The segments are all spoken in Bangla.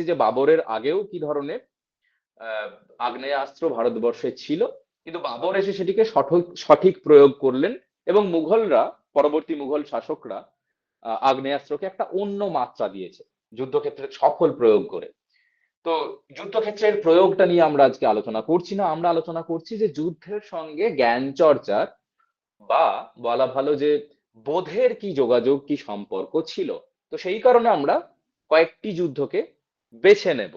যে বাবরের আগেও কি ধরনের আগ্নেয়াস্ত্র ভারতবর্ষে ছিল, কিন্তু বাবর এসে সেটিকে সঠিক সঠিক প্রয়োগ করলেন এবং মুঘলরা, পরবর্তী মুঘল শাসকরা আগ্নেয়াস্ত্রকে একটা অন্য মাত্রা দিয়েছে যুদ্ধক্ষেত্রে সফল প্রয়োগ করে। তো যুদ্ধক্ষেত্রের প্রয়োগটা নিয়ে আমরা আজকে আলোচনা করছি না, আমরা আলোচনা করছি যে যুদ্ধের সঙ্গে জ্ঞান চর্চার বা বলা ভালো যে বোধের কি যোগাযোগ, কি সম্পর্ক ছিল। তো সেই কারণে আমরা কয়েকটি যুদ্ধকে বেছে নেব।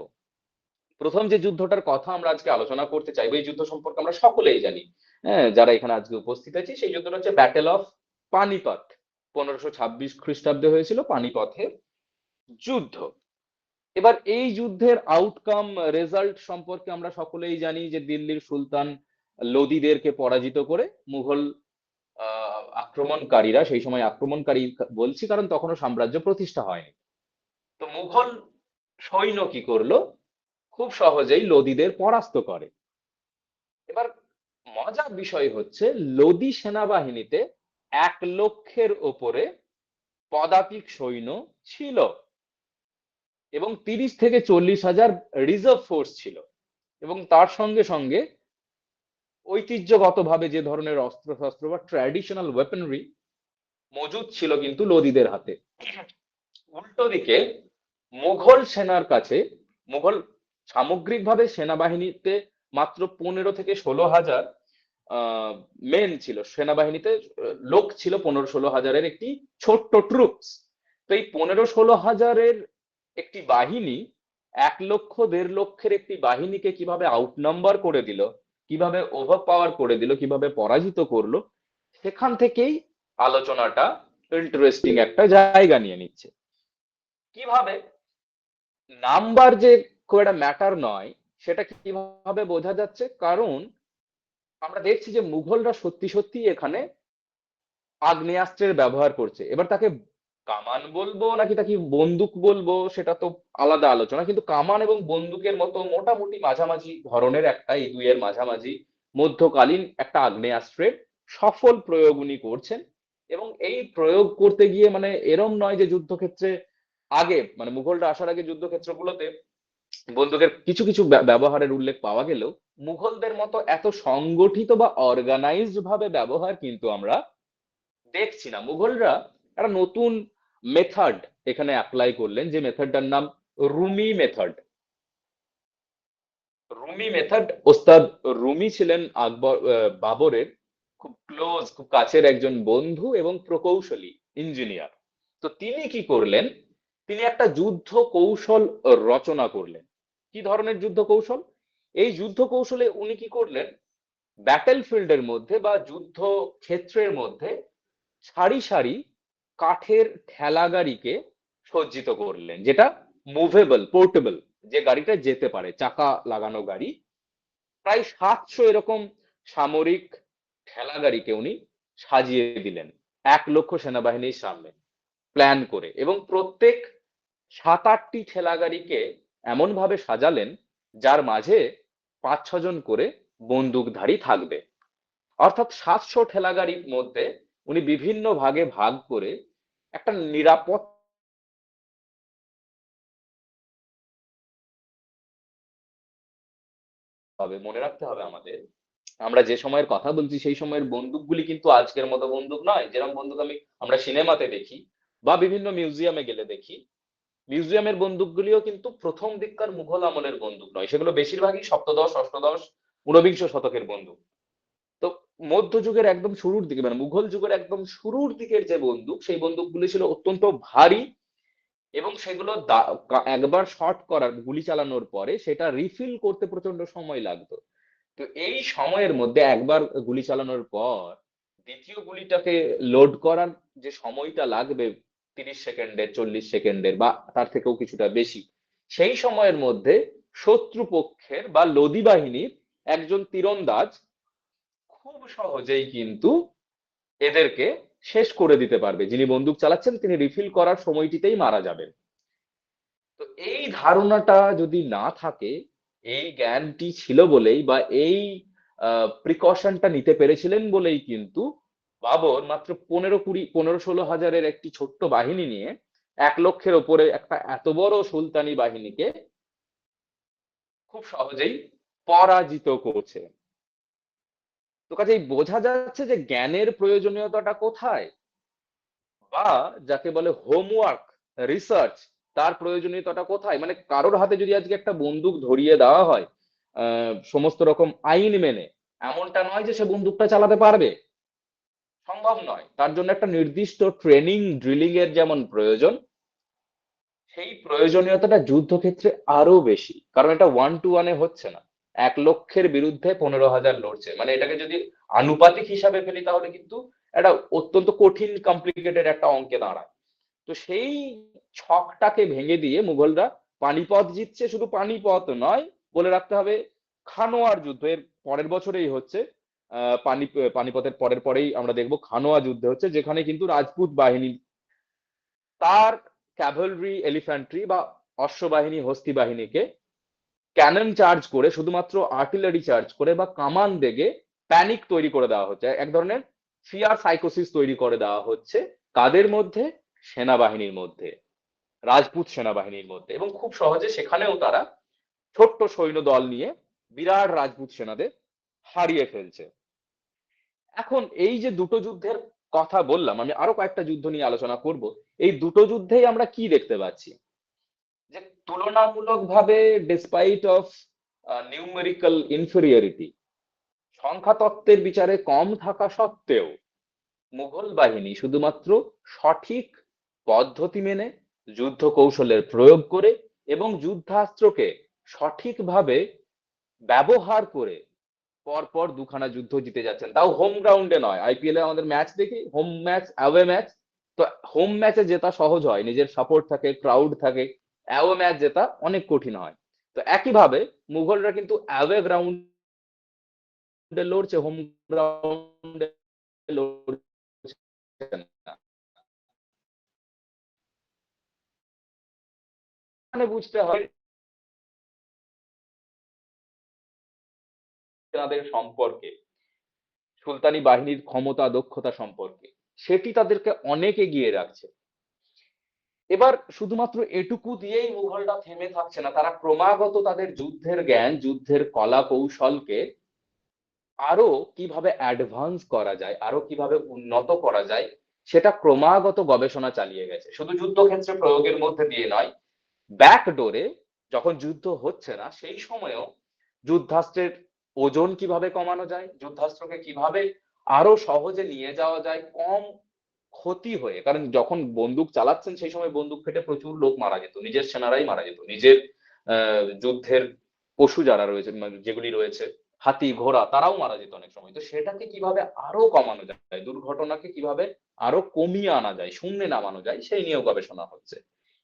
প্রথম যে যুদ্ধটার কথা আমরা আজকে আলোচনা করতে চাইবো, এই যুদ্ধ সম্পর্কে আমরা সকলেই জানি, হ্যাঁ, যারা এখানে আজকে উপস্থিত আছি, সেই যুদ্ধটা হচ্ছে ব্যাটেল অফ পানিপথ। 1526 খ্রিস্টাব্দে হয়েছিল পানিপথের যুদ্ধ। এবার এই যুদ্ধের আউটকাম, রেজাল্ট সম্পর্কে আমরা সকলেই জানি যে দিল্লির সুলতান লোদীদেরকে পরাজিত করে মুঘল আক্রমণকারীরা, সেই সময় আক্রমণকারী বলছি কারণ তখনও সাম্রাজ্য প্রতিষ্ঠা হয়নি, তো মুঘল সৈন্য কি করলো, খুব সহজেই লোদীদের পরাস্ত করে। এবার মজার বিষয় হচ্ছে লোদী সেনাবাহিনীতে 1,00,000-এর ওপরে পদাতিক সৈন্য ছিল এবং 30 থেকে 40 হাজার রিজার্ভ ফোর্স ছিল, এবং তার সঙ্গে সঙ্গে ঐতিহ্যগতভাবে যে ধরনের অস্ত্র শস্ত্র বা ট্র্যাডিশনাল ওয়েপনরি মজুদ ছিল কিন্তু লোদীদের হাতে। উল্টো দিকে মুঘল সেনার কাছে, মুঘল সামগ্রিকভাবে সেনাবাহিনীতে মাত্র 15 থেকে 16 হাজার মেন ছিল সেনাবাহিনীতে, লোক ছিল 15-16 হাজারের একটি ছোট্ট ট্রুপস। তো এই 15-16 হাজারের একটি বাহিনী 1,00,000 1,50,000-এর একটি বাহিনীকে কিভাবে আউটনাম্বার করে দিল, কিভাবে ওভার পাওয়ার করে দিল, কিভাবে পরাজিত করলো, সেখান থেকেই আলোচনাটা ইন্টারেস্টিং একটা জায়গা নিয়ে নিচ্ছে। কিভাবে নাম্বার যে খুব একটা ম্যাটার নয়, সেটা কিভাবে বোঝা যাচ্ছে, কারণ আমরা দেখছি যে মুঘলরা সত্যি সত্যি এখানে আগ্নেয়াস্ত্রের ব্যবহার করছে। এবার তাকে কামান বলবো নাকি তাকে বন্দুক বলবো সেটা তো আলাদা আলোচনা, কিন্তু কামান এবং বন্দুকের মতো মোটামুটি মাঝামাঝি ধরনের একটা, এই দুইয়ের মাঝামাঝি মধ্যকালীন একটা আগ্নেয়াস্ত্রের সফল প্রয়োগ উনি করছেন। এবং এই প্রয়োগ করতে গিয়ে মানে এরম নয় যে যুদ্ধক্ষেত্রে আগে, মানে মুঘলরা আসার আগে যুদ্ধক্ষেত্রগুলোতে বন্দুকের কিছু কিছু ব্যবহারের উল্লেখ পাওয়া গেলেও মুঘলদের মতো এত সংগঠিত বা অর্গানাইজড ভাবে ব্যবহার কিন্তু আমরা দেখছি না। মুঘলরা একটা নতুন মেথড এখানে অ্যাপ্লাই করলেন, যে মেথডটার নাম রুমি মেথড। রুমি মেথড, ওস্তাদ রুমি ছিলেন বাবরের খুব ক্লোজ, খুব কাছের একজন বন্ধু এবং প্রকৌশলী ইঞ্জিনিয়ার। তো তিনি কি করলেন, তিনি একটা যুদ্ধ কৌশল রচনা করলেন। কি ধরনের যুদ্ধ কৌশল? এই যুদ্ধ কৌশলে উনি কি করলেন, ব্যাটেল ফিল্ডের মধ্যে বা যুদ্ধ ক্ষেত্রের মধ্যে সারি সারি কাঠের ঠেলা গাড়িকে সজ্জিত করলেন, যেটা মুভেবল, পোর্টেবল, যে গাড়িটা যেতে পারে, চাকা লাগানো গাড়ি। প্রায় 700 এরকম সামরিক ঠেলা গাড়িকে উনি সাজিয়ে দিলেন 1,00,000 সেনাবাহিনীর সামনে প্ল্যান করে, এবং প্রত্যেক 7-8টি ঠেলা গাড়িকে এমন ভাবে সাজালেন যার মাঝে 5-6 জন করে বন্দুকধারী থাকবে। অর্থাৎ 700 ঠেলা গাড়ির মধ্যে উনি বিভিন্ন ভাগে ভাগ করে একটা নিরাপদ হবে। মনে রাখতে হবে আমাদের, আমরা যে সময়ের কথা বলছি সেই সময়ের বন্দুকগুলি কিন্তু আজকের মতো বন্দুক নয়, যেরকম বন্দুক আমরা সিনেমাতে দেখি বা বিভিন্ন মিউজিয়ামে গেলে দেখি। মিউজিয়ামের বন্দুকগুলিও কিন্তু প্রথম দিককার মুঘল আমলের বন্দুক নয়, সেগুলো বেশিরভাগই সপ্তদশ, অষ্টদশ, ঊনবিংশ শতকের বন্দুক। তো মধ্যযুগের একদম শুরুর দিকে, মানে মুঘল যুগের একদম শুরুর দিকের যে বন্দুক, সেই বন্দুকগুলি ছিল অত্যন্ত ভারী, এবং সেগুলো একবার শর্ট করার, গুলি চালানোর পরে সেটা রিফিল করতে প্রচন্ড সময় লাগতো। তো এই সময়ের মধ্যে একবার গুলি চালানোর পর দ্বিতীয় গুলিটাকে লোড করার যে সময়টা লাগবে, 30 সেকেন্ডের, 40 সেকেন্ডের বা তার থেকেও কিছুটা বেশি, সেই সময়ের মধ্যে শত্রুপক্ষের বা লোদি বাহিনীর একজন তীরন্দাজ খুব সহজেই কিন্তু এদেরকে শেষ করে দিতে পারবে। যিনি বন্দুক চালাচ্ছেন তিনি রিফিল করার সময়টিতেই মারা যাবেন। তো এই ধারণাটা যদি না থাকে, এই জ্ঞানটি ছিল বলেই বা এই প্রিকশনটা নিতে পেরেছিলেন বলেই কিন্তু বাবর মাত্র 15-20 15-16 হাজারের একটি ছোট্ট বাহিনী নিয়ে 1 লক্ষের ওপরে একটা এত বড় সুলতানি বাহিনীকে খুব সহজেই পরাজিত করছে। তো কাজেই বোঝা যাচ্ছে যে জ্ঞানের প্রয়োজনীয়তাটা কোথায়, বা যাকে বলে হোমওয়ার্ক, রিসার্চ, তার প্রয়োজনীয়তাটা কোথায়। মানে কারোর হাতে যদি আজকে একটা বন্দুক ধরিয়ে দেওয়া হয় সমস্ত রকম আইন মেনে, এমনটা নয় যে সে বন্দুকটা চালাতে পারবে, সম্ভব নয়। তার জন্য একটা নির্দিষ্ট ট্রেনিং, ড্রিলিং এর যেমন প্রয়োজন, সেই প্রয়োজনীয়তাটা যুদ্ধক্ষেত্রে আরো বেশি, কারণ এটা 1 to 1 হচ্ছে না। 1 লক্ষের বিরুদ্ধে 15,000 লড়ছে, মানে এটাকে যদি আনুপাতিক হিসাবে ফেলি তাহলে কিন্তু একটা অত্যন্ত কঠিন, কমপ্লিকেটেড একটা অঙ্কে দাঁড়ায়। তো সেই ছকটাকে ভেঙে দিয়ে মুঘলরা পানিপথ জিতছে। শুধু পানিপথ নয়, বলে রাখতে হবে খানোয়ার যুদ্ধ এর পরের বছরেই হচ্ছে। পানিপথের পরের পরেই আমরা দেখবো খানোয়া যুদ্ধ হচ্ছে, যেখানে কিন্তু রাজপুত বাহিনী তার ক্যাভেলরি, এলিফ্যান্ট্রি বা অশ্ববাহিনী, হস্তি বাহিনীকে ক্যানন চার্জ করে, শুধুমাত্র আর্টিলারি চার্জ করে বা কামান দেগে প্যানিক তৈরি করে দেওয়া হচ্ছে। এক ধরনের ফিয়ার সাইকোসিস তৈরি করে দেওয়া হচ্ছে। কাদের মধ্যে? সেনাবাহিনীর মধ্যে, রাজপুত সেনাবাহিনীর মধ্যে। এবং খুব সহজে সেখানেও তারা ছোট্ট সৈন্য দল নিয়ে বিরাট রাজপুত সেনাদের হারিয়ে ফেলছে। এখন এই যে দুটো যুদ্ধের কথা বললাম, আমি আরো কয়েকটা যুদ্ধ নিয়ে আলোচনা করব। এই দুটো যুদ্ধেই আমরা কি দেখতে পাচ্ছি, যে তুলনামূলকভাবে, ডিসপাইট অফ নিউমেরিক্যাল ইনফেরিয়রিটি, সংখ্যা তত্ত্বের বিচারে কম থাকা সত্ত্বেও, মুঘল বাহিনী শুধুমাত্র সঠিক পদ্ধতি মেনে, যুদ্ধ কৌশলের প্রয়োগ করে এবং যুদ্ধাস্ত্রকে সঠিকভাবে ব্যবহার করে পরপর দুখানা যুদ্ধ জিতে যাচ্ছেন, তাও হোম গ্রাউন্ডে নয়। আইপিএল এ আমাদের ম্যাচ দেখি, হোম ম্যাচ, অ্যাওয়ে ম্যাচ। তো হোম ম্যাচে জেতা সহজ হয়, নিজের সাপোর্ট থাকে, ক্রাউড থাকে। অ্যাওয়ে ম্যাচ জেতা অনেক কঠিন হয়। তো একইভাবে মুঘলরা কিন্তু অ্যাওয়ে গ্রাউন্ডে লড়ছে, হোম গ্রাউন্ডে লড়ছে না। মানে বুঝতে হয় তাদের সম্পর্কে, সুলতানি বাহিনীর ক্ষমতা, দক্ষতা সম্পর্কে, সেটি তাদেরকে অনেক এগিয়ে রাখছে। এবার শুধুমাত্র এটুকু দিয়েই মুঘলরা থেমে থাকছে না, তারা ক্রমাগত তাদের যুদ্ধের জ্ঞান, যুদ্ধের কলা কৌশলকে আরো কিভাবে অ্যাডভান্স করা যায়, আরো কিভাবে উন্নত করা যায়, সেটা ক্রমাগত গবেষণা চালিয়ে গেছে। শুধু যুদ্ধক্ষেত্রে প্রয়োগের মধ্যে দিয়ে নয়, ব্যাকডোরে যখন যুদ্ধ হচ্ছে না সেই সময়েও যুদ্ধাস্ত্রের ওজন কিভাবে কমানো যায়, যুদ্ধাস্ত্রকে কিভাবে আরো সহজে নিয়ে যাওয়া যায় কম ক্ষতি হয়ে। কারণ যখন বন্দুক চালাচ্ছেন সেই সময় বন্দুক ফেটে প্রচুর লোক মারা যেত, নিজের সেনারাই মারা যেত, নিজের যুদ্ধের পশু যারা রয়েছে, মানে যেগুলি রয়েছে, হাতি, ঘোড়া, তারাও মারা যেত অনেক সময়। তো সেটাকে কিভাবে আরো কমানো যায়, দুর্ঘটনাকে কিভাবে আরো কমিয়ে আনা যায়, শূন্যে নামানো যায়, সেই নিয়েও গবেষণা হচ্ছে।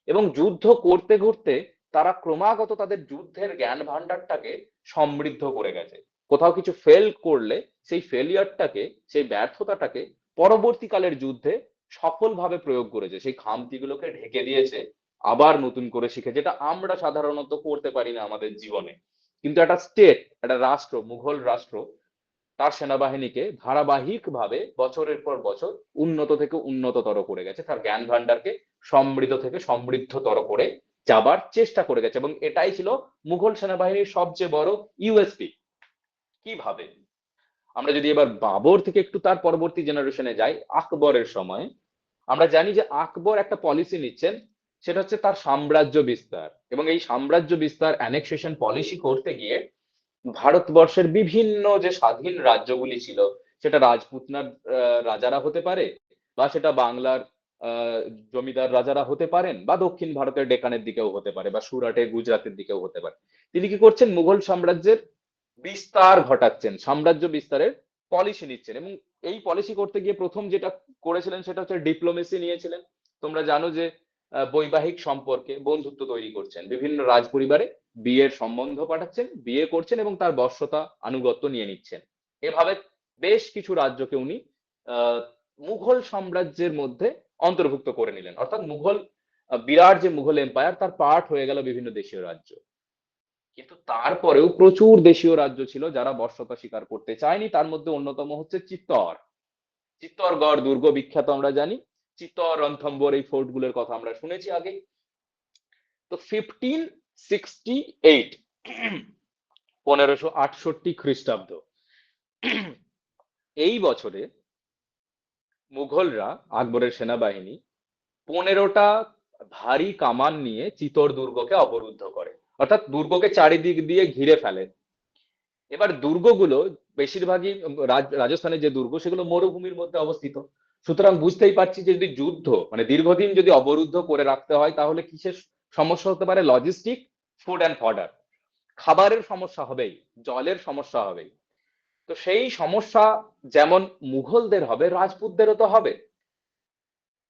এবং যুদ্ধ করতে করতে তারা ক্রমাগত তাদের যুদ্ধের জ্ঞান ভান্ডারটাকে সমৃদ্ধ করে গেছে। কোথাও কিছু ফেল করলে সেই ফেলিয়ারটাকে, সেই ব্যর্থতাটাকে পরবর্তীকালের যুদ্ধে সফলভাবে প্রয়োগ করেছে, সেই খামতিগুলোকে ঢেকে দিয়েছে, আবার নতুন করে শিখে, যেটা আমরা সাধারণত করতে পারি না আমাদের জীবনে। কিন্তু একটা স্টেট, একটা রাষ্ট্র, মুঘল রাষ্ট্র তার সেনাবাহিনীকে ধারাবাহিকভাবে বছরের পর বছর উন্নত থেকে উন্নততর করে গেছে, তার জ্ঞান ভান্ডারকে সমৃদ্ধ থেকে সমৃদ্ধতর করে যাবার চেষ্টা করে গেছে। এবং এটাই ছিল মুঘল সেনাবাহিনীর সবচেয়ে বড় ইউএসপি। কিভাবে? আমরা যদি এবার বাবর থেকে একটু তার পরবর্তী জেনারেশনে যাই, আকবরের সময়, আমরা জানি যে আকবর একটা পলিসি নিচ্ছেন, সেটা হচ্ছে তার সাম্রাজ্য বিস্তার। এবং এই সাম্রাজ্য বিস্তার, অ্যানেক্সেশন পলিসি করতে গিয়ে ভারতবর্ষের বিভিন্ন যে স্বাধীন রাজ্যগুলি ছিল, সেটা রাজপুতনার রাজারা হতে পারে, বা সেটা বাংলার আহ, জমিদার রাজারা হতে পারেন, বা দক্ষিণ ভারতের ডেকানের দিকেও হতে পারে, বা সুরাটে, গুজরাটের দিকেও হতে পারে। তিনি কি করছেন? মুঘল সাম্রাজ্যের বিস্তার ঘটাচ্ছেন, সাম্রাজ্য বিস্তারের পলিসি নিচ্ছেন। এবং এই পলিসি করতে গিয়ে প্রথম যেটা করেছিলেন সেটা হচ্ছে ডিপ্লোমেসি নিয়েছিলেন। তোমরা জানো যে বৈবাহিক সম্পর্কে বন্ধুত্ব তৈরি করছেন, বিভিন্ন রাজ পরিবারে বিয়ের সম্বন্ধ পাঠাচ্ছেন, বিয়ে করছেন এবং তার বশ্যতা, আনুগত্য নিয়ে নিচ্ছেন। এভাবে বেশ কিছু রাজ্যকে উনি আহ মুঘল সাম্রাজ্যের মধ্যে অন্তর্ভুক্ত করে নিলেন। অর্থাৎ মুঘল বিরাট যে মুঘল এম্পায়ার, তার পার্ট হয়ে গেল বিভিন্ন দেশীয় রাজ্য। কিন্তু তারপরেও প্রচুর দেশীয় রাজ্য ছিল যারা বশ্যতা স্বীকার করতে চায়নি। তার মধ্যে অন্যতম হচ্ছে চিত্তর। চিত্তরগড় দুর্গ বিখ্যাত, আমরা জানি। চিত্তর, রণথম্বর, এই ফোর্ট গুলোর কথা আমরা শুনেছি আগে। তো 1568, 1568 খ্রিস্টাব্দ, এই বছরে মুঘলরা, আকবরের সেনাবাহিনী 15টা ভারী কামান নিয়ে চিতোর দুর্গকে অবরুদ্ধ করে, অর্থাৎ দুর্গকে চারিদিক দিয়ে ঘিরে ফেলে। এবার দুর্গগুলো বেশিরভাগই রাজস্থানের যে দুর্গ সেগুলো মরুভূমির মধ্যে অবস্থিত। সুতরাং বুঝতেই পারছি যে যদি যুদ্ধ মানে দীর্ঘদিন যদি অবরুদ্ধ করে রাখতে হয় তাহলে কিসের সমস্যা হতে পারে? লজিস্টিক, ফুড অ্যান্ড ফডার, খাবারের সমস্যা হবেই, জলের সমস্যা হবেই। তো সেই সমস্যা যেমন মুঘলদের হবে, রাজপুতদেরও তো হবে।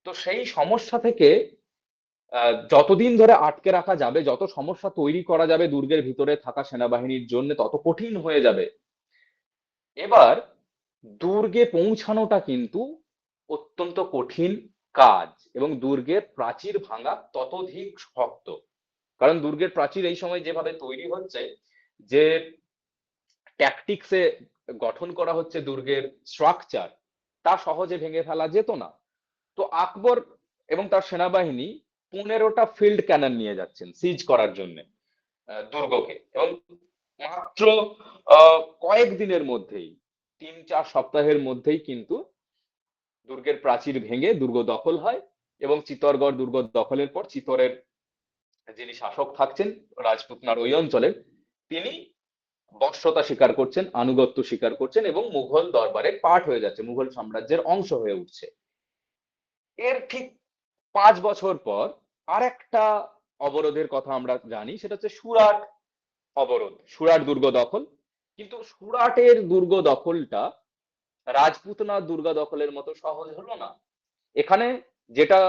তো সেই সমস্যা থেকে যতদিন ধরে আটকে রাখা যাবে, যত সমস্যা তৈরি করা যাবে দুর্গের ভিতরে থাকা সেনাবাহিনীর জন্য, তত কঠিন হয়ে যাবে। এবার দুর্গে পৌঁছানোটা কিন্তু অত্যন্ত কঠিন কাজ, এবং দুর্গের প্রাচীর ভাঙা ততোধিক শক্ত। কারণ দুর্গের প্রাচীর এই সময় যেভাবে তৈরি হচ্ছে, যে ট্যাকটিক্সে গঠন করা হচ্ছে দুর্গের স্ট্রাকচার, তা সহজে ভেঙে ফেলা যেত না। তো আকবর এবং তার সেনাবাহিনী 15টা ফিল্ড ক্যানন নিয়ে যাচ্ছেন সিজ করার জন্য দুর্গকে, এবং মাত্র কয়েকদিনের মধ্যেই, 3-4 সপ্তাহের মধ্যেই কিন্তু দুর্গের প্রাচীর ভেঙে দুর্গ দখল হয়। এবং চিত্তরগড় দুর্গ দখলের পর চিত্তরের যিনি শাসক থাকছেন রাজপুতনার ওই অঞ্চলের, তিনি বশ্যতা স্বীকার করছেন, আনুগত্য স্বীকার করছেন, এবং মুঘল দরবারে পাঠ হয়ে যাচ্ছে, মুঘল সাম্রাজ্যের অংশ হয়ে উঠছে। এর ঠিক 5 বছর পর আর একটা অবরোধের কথা আমরা জানি, সেটা হচ্ছে সুরাট অবরোধ, সুরাট দুর্গ দখল। কিন্তু সুরাটের দুর্গ দখলটা রাজপুতনার দুর্গ দখলের মতো সহজ হলো না। এখানে যেটা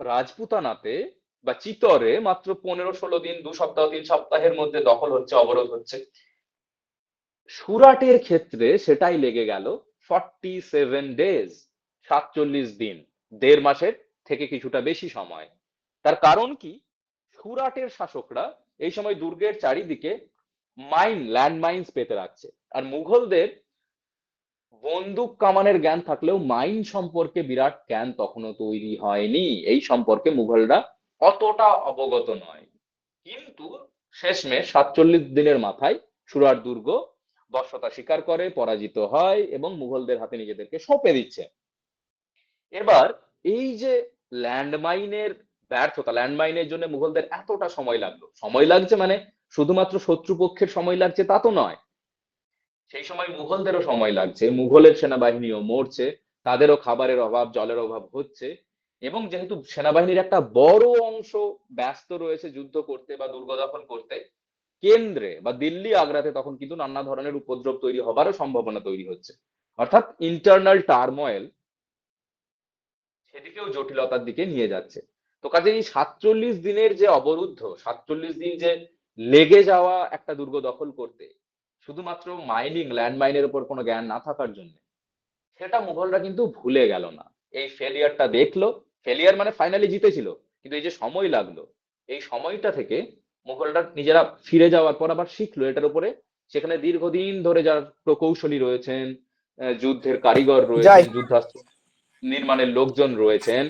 রাজপুতানাতে বা চিতরে মাত্র 15-16 দিন, 2 সপ্তাহ, 3 সপ্তাহের মধ্যে দখল হচ্ছে, অবরোধ হচ্ছে, সুরাটের ক্ষেত্রে সেটাই লেগে গেল 47 ডেজ, 47 দিন, 1.5 মাসের থেকে কিছুটা বেশি সময়। তার কারণ কি? সুরাটের শাসকরা এই সময় দুর্গের চারিদিকে ল্যান্ড মাইন্স পেতে রাখছে। আর মুঘলদের বন্দুক কামানের জ্ঞান থাকলেও মাইন সম্পর্কে বিরাট জ্ঞান তখনও তৈরি হয়নি, এই সম্পর্কে মুঘলরা অতটা অবগত নয়। কিন্তু শেষমেশ 47 দিনের মাথায় সুরাট দুর্গ বশ্যতা স্বীকার করে, পরাজিত হয় এবং মুঘলদের হাতে নিজেদেরকে সঁপে দিচ্ছে। এবার এই যে ল্যান্ডমাইনের ব্যর্থতা, ল্যান্ডমাইনের জন্য মুঘলদের এতটা সময় লাগলো, সময় লাগছে মানে শুধুমাত্র শত্রুপক্ষের সময় লাগছে তা তো নয়, সেই সময় মুঘলদেরও সময় লাগছে, মুঘলের সেনাবাহিনীও মরছে, তাদেরও খাবারের অভাব, জলের অভাব হচ্ছে। এবং যেহেতু সেনাবাহিনীর একটা বড় অংশ ব্যস্ত রয়েছে যুদ্ধ করতে বা দুর্গ দখল করতে, কেন্দ্রে বা দিল্লি, আগ্রাতে তখন কিন্তু নানা ধরনের উপদ্রব তৈরি হবারও সম্ভাবনা তৈরি হচ্ছে। অর্থাৎ ইন্টারনাল টার্ময়েল সেদিকেও জটিলতার দিকে নিয়ে যাচ্ছে। তো কাজে এই 47 দিনের যে অবরুদ্ধ, 47 দিন যে লেগে যাওয়া একটা দুর্গ দখল করতে, শুধুমাত্র ল্যান্ড মাইনের উপর কোনো জ্ঞান না থাকার জন্য, সেটা মুঘলরা কিন্তু ভুলে গেল না। এই ফেলিয়ারটা দেখলো, ফেলিয়ার মানে ফাইনালি জিতেছিল, কিন্তু এই যে সময় লাগলো, এই সময়টা থেকে মুঘলরা নিজেরা ফিরে যাওয়ার পর আবার শিখলো এটার উপরে। সেখানে দীর্ঘদিন ধরে যারা প্রকৌশলী রয়েছেন, যুদ্ধের কারিগর যাই রয়েছেন, যুদ্ধাস্ত্র নির্মাণের লোকজন রয়েছেন,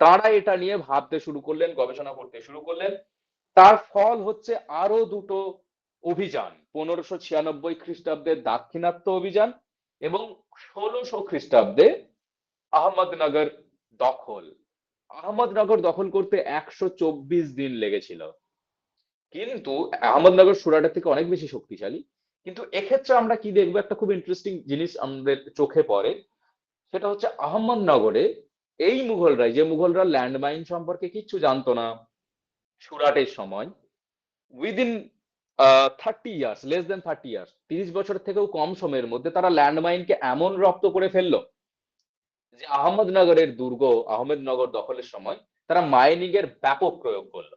তারা এটা নিয়ে ভাবতে শুরু করলেন, গবেষণা করতে শুরু করলেন। তার ফল হচ্ছে আরো দুটো অভিযান, 1596 খ্রিস্টাব্দের দাক্ষিণাত্য অভিযান এবং 1600 খ্রিস্টাব্দে আহমদনগর দখল। আহমদনগর দখল করতে 124 দিন লেগেছিল। কিন্তু আহমদনগর সুরাটের থেকে অনেক বেশি শক্তিশালী। কিন্তু এক্ষেত্রে আমরা কি দেখবো, একটা খুব ইন্টারেস্টিং জিনিস আমাদের চোখে পড়ে, সেটা হচ্ছে আহমদনগরে এই মুঘলরাই, যে মুঘলরা ল্যান্ডমাইন সম্পর্কে কিচ্ছু জানতো না সুরাটের সময়, within 30 years, less than 30 years, 30 বছরের থেকেও কম সময়ের মধ্যে তারা ল্যান্ডমাইনকে এমন রপ্ত করে ফেললো যে আহমদনগরের দুর্গ, আহমেদনগর দখলের সময় তারা মাইনিং এর ব্যাপক প্রয়োগ করলো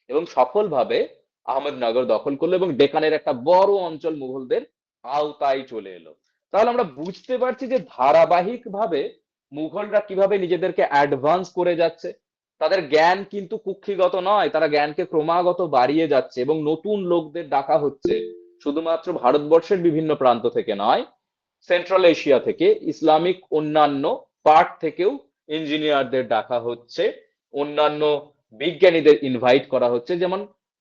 এবং সফলভাবে আহমেদনগর দখল করলো, এবং ডেকানের একটা বড় অঞ্চল মুঘলদের আওতায় চলে এলো। তাহলে আমরা বুঝতে পারছি যে ধারাবাহিক ভাবে মুঘলরা কিভাবে নিজেদেরকে অ্যাডভান্স করে যাচ্ছে। তাদের জ্ঞান কিন্তু কুক্ষিগত নয়, তারা জ্ঞানকে ক্রমাগত বাড়িয়ে যাচ্ছে, এবং নতুন লোকদের ডাকা হচ্ছে শুধুমাত্র ভারতবর্ষের বিভিন্ন প্রান্ত থেকে নয়, সেন্ট্রাল এশিয়া থেকে, ইসলামিক অন্যান্য পার্ট থেকেও ইঞ্জিনিয়ারদের ডাকা হচ্ছে, অন্যান্য বিজ্ঞানীদের ইনভাইট করা হচ্ছে, যেমন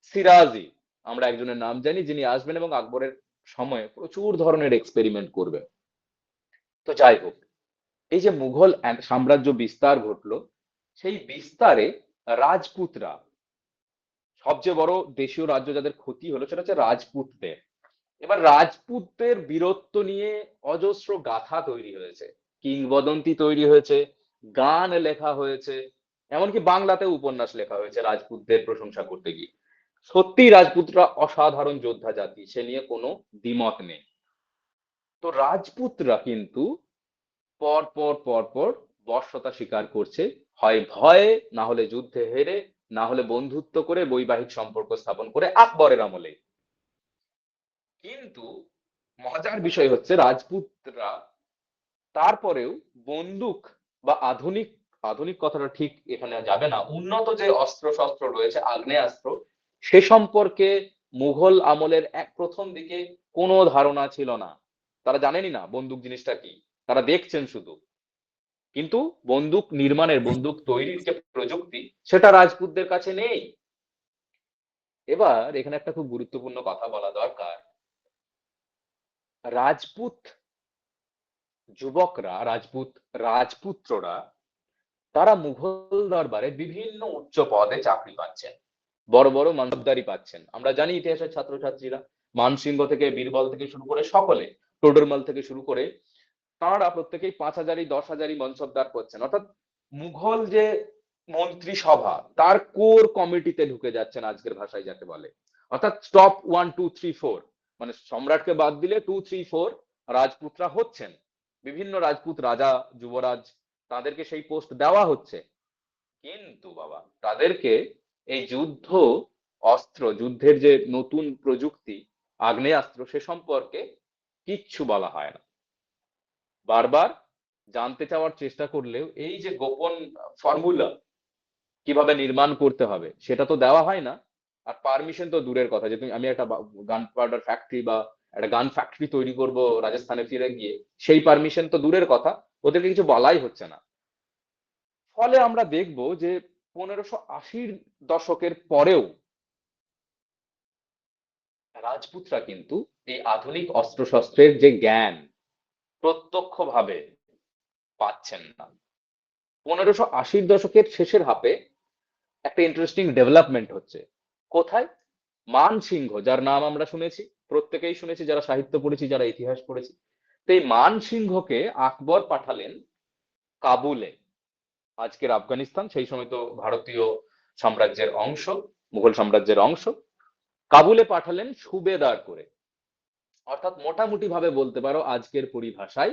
সিরাজি, আমরা একজনের নাম জানি যিনি আসবেন এবং আকবরের সময়ে প্রচুর ধরনের এক্সপেরিমেন্ট করবে। তো যাই হোক, এই যে মুঘল সাম্রাজ্য বিস্তার ঘটলো, সেই বিস্তারে রাজপুতরা, সবচেয়ে বড় দেশীয় রাজ্য যাদের ক্ষতি হলো সেটা হচ্ছে রাজপুতদের। এবার রাজপুতদের বীরত্ব নিয়ে অজস্র গাথা তৈরি হয়েছে, কিংবদন্তি তৈরি হয়েছে, গান লেখা হয়েছে, এমনকি বাংলাতে উপন্যাস লেখা হয়েছে রাজপুতদের প্রশংসা করতে গিয়ে। সত্যি রাজপুতরা অসাধারণ যোদ্ধা জাতি, সে নিয়ে কোনো দ্বিমত নেই। তো রাজপুতরা কিন্তু পর পর পর পর বশ্যতা স্বীকার করছে, হয় ভয়ে, না হলে যুদ্ধে হেরে, না হলে বন্ধুত্ব করে বৈবাহিক সম্পর্ক স্থাপন করে আকবরের আমলে। কিন্তু মজার বিষয় হচ্ছে রাজপুতরা তারপরেও বন্দুক বা আধুনিক, আধুনিক কথাটা ঠিক এখানে যাবে না, উন্নত যে অস্ত্র শস্ত্র রয়েছে, আগ্নেয়াস্ত্র, সে সম্পর্কে মুঘল আমলের এক প্রথম দিকে কোনো ধারণা ছিল না। তারা জানেনই না বন্দুক জিনিসটা কি, তারা দেখছেন শুধু। কিন্তু বন্দুক নির্মাণের, বন্দুক তৈরির যে প্রযুক্তি, সেটা রাজপুতদের কাছে নেই। এবার এখানে একটা খুব গুরুত্বপূর্ণ কথা বলা দরকার। রাজপুত যুবকরা, রাজপুত রাজপুত্ররা, তারা মুঘল দরবারে বিভিন্ন উচ্চ পদে চাকরি পাচ্ছেন, বড় বড় মানসবদারি পাচ্ছেন। আমরা জানি ইতিহাসের ছাত্রছাত্রীরা, মানসিংহ থেকে বীরবল থেকে শুরু করে সকলে, টোডরমাল থেকে শুরু করে, তাঁরা প্রত্যেকেই 5,000 10,000 মনসবদার করছেন। অর্থাৎ মুঘল যে মন্ত্রিসভা, তার কোর কমিটিতে ঢুকে যাচ্ছেন, আজকের ভাষায় যাকে বলে। অর্থাৎ টপ 1 2 3 4, মানে সম্রাটকে বাদ দিলে 2 3 4 রাজপুতরা হচ্ছেন। বিভিন্ন রাজপুত রাজা, যুবরাজ, তাদেরকে সেই পোস্ট দেওয়া হচ্ছে। কিন্তু বাবা, তাদেরকে এই যুদ্ধ অস্ত্র, যুদ্ধের যে নতুন প্রযুক্তি, আগ্নেয়াস্ত্র, সে সম্পর্কে কিচ্ছু বলা হয় না। বারবার জানতে চাওয়ার চেষ্টা করলেও এই যে গোপন ফর্মুলা কিভাবে নির্মাণ করতে হবে সেটা তো দেওয়া হয় না। আর পারমিশন তো দূরের কথা, যে তুমি আমি একটা গান পাউডার ফ্যাক্টরি বা একটা গান ফ্যাক্টরি তৈরি করব রাজস্থানে ফিরে গিয়ে, সেই পারমিশন তো দূরের কথা, ওদেরকে কিছু বলাই হচ্ছে না। ফলে আমরা দেখব যে 1580-র দশকের পরেও রাজপুতরা কিন্তু এই আধুনিক অস্ত্রশস্ত্রের যে জ্ঞান প্রত্যক্ষভাবে পাচ্ছেন না। 1580-র দশকের শেষের হাফে একটা ইন্টারেস্টিং ডেভেলপমেন্ট হচ্ছে। কোথায়? মানসিংহ, যার নাম আমরা শুনেছি, প্রত্যেকেই শুনেছি, যারা সাহিত্য পড়েছি, যারা ইতিহাস পড়েছি। তো এই মানসিংহকে আকবর পাঠালেন কাবুলে, আজকের আফগানিস্তান, সেই সময় তো ভারতীয় সাম্রাজ্যের অংশ, মুঘল সাম্রাজ্যের অংশ। কাবুলে পাঠালেন সুবেদার করে, অর্থাৎ মোটামুটি ভাবে বলতে পারো আজকের পরিভাষায়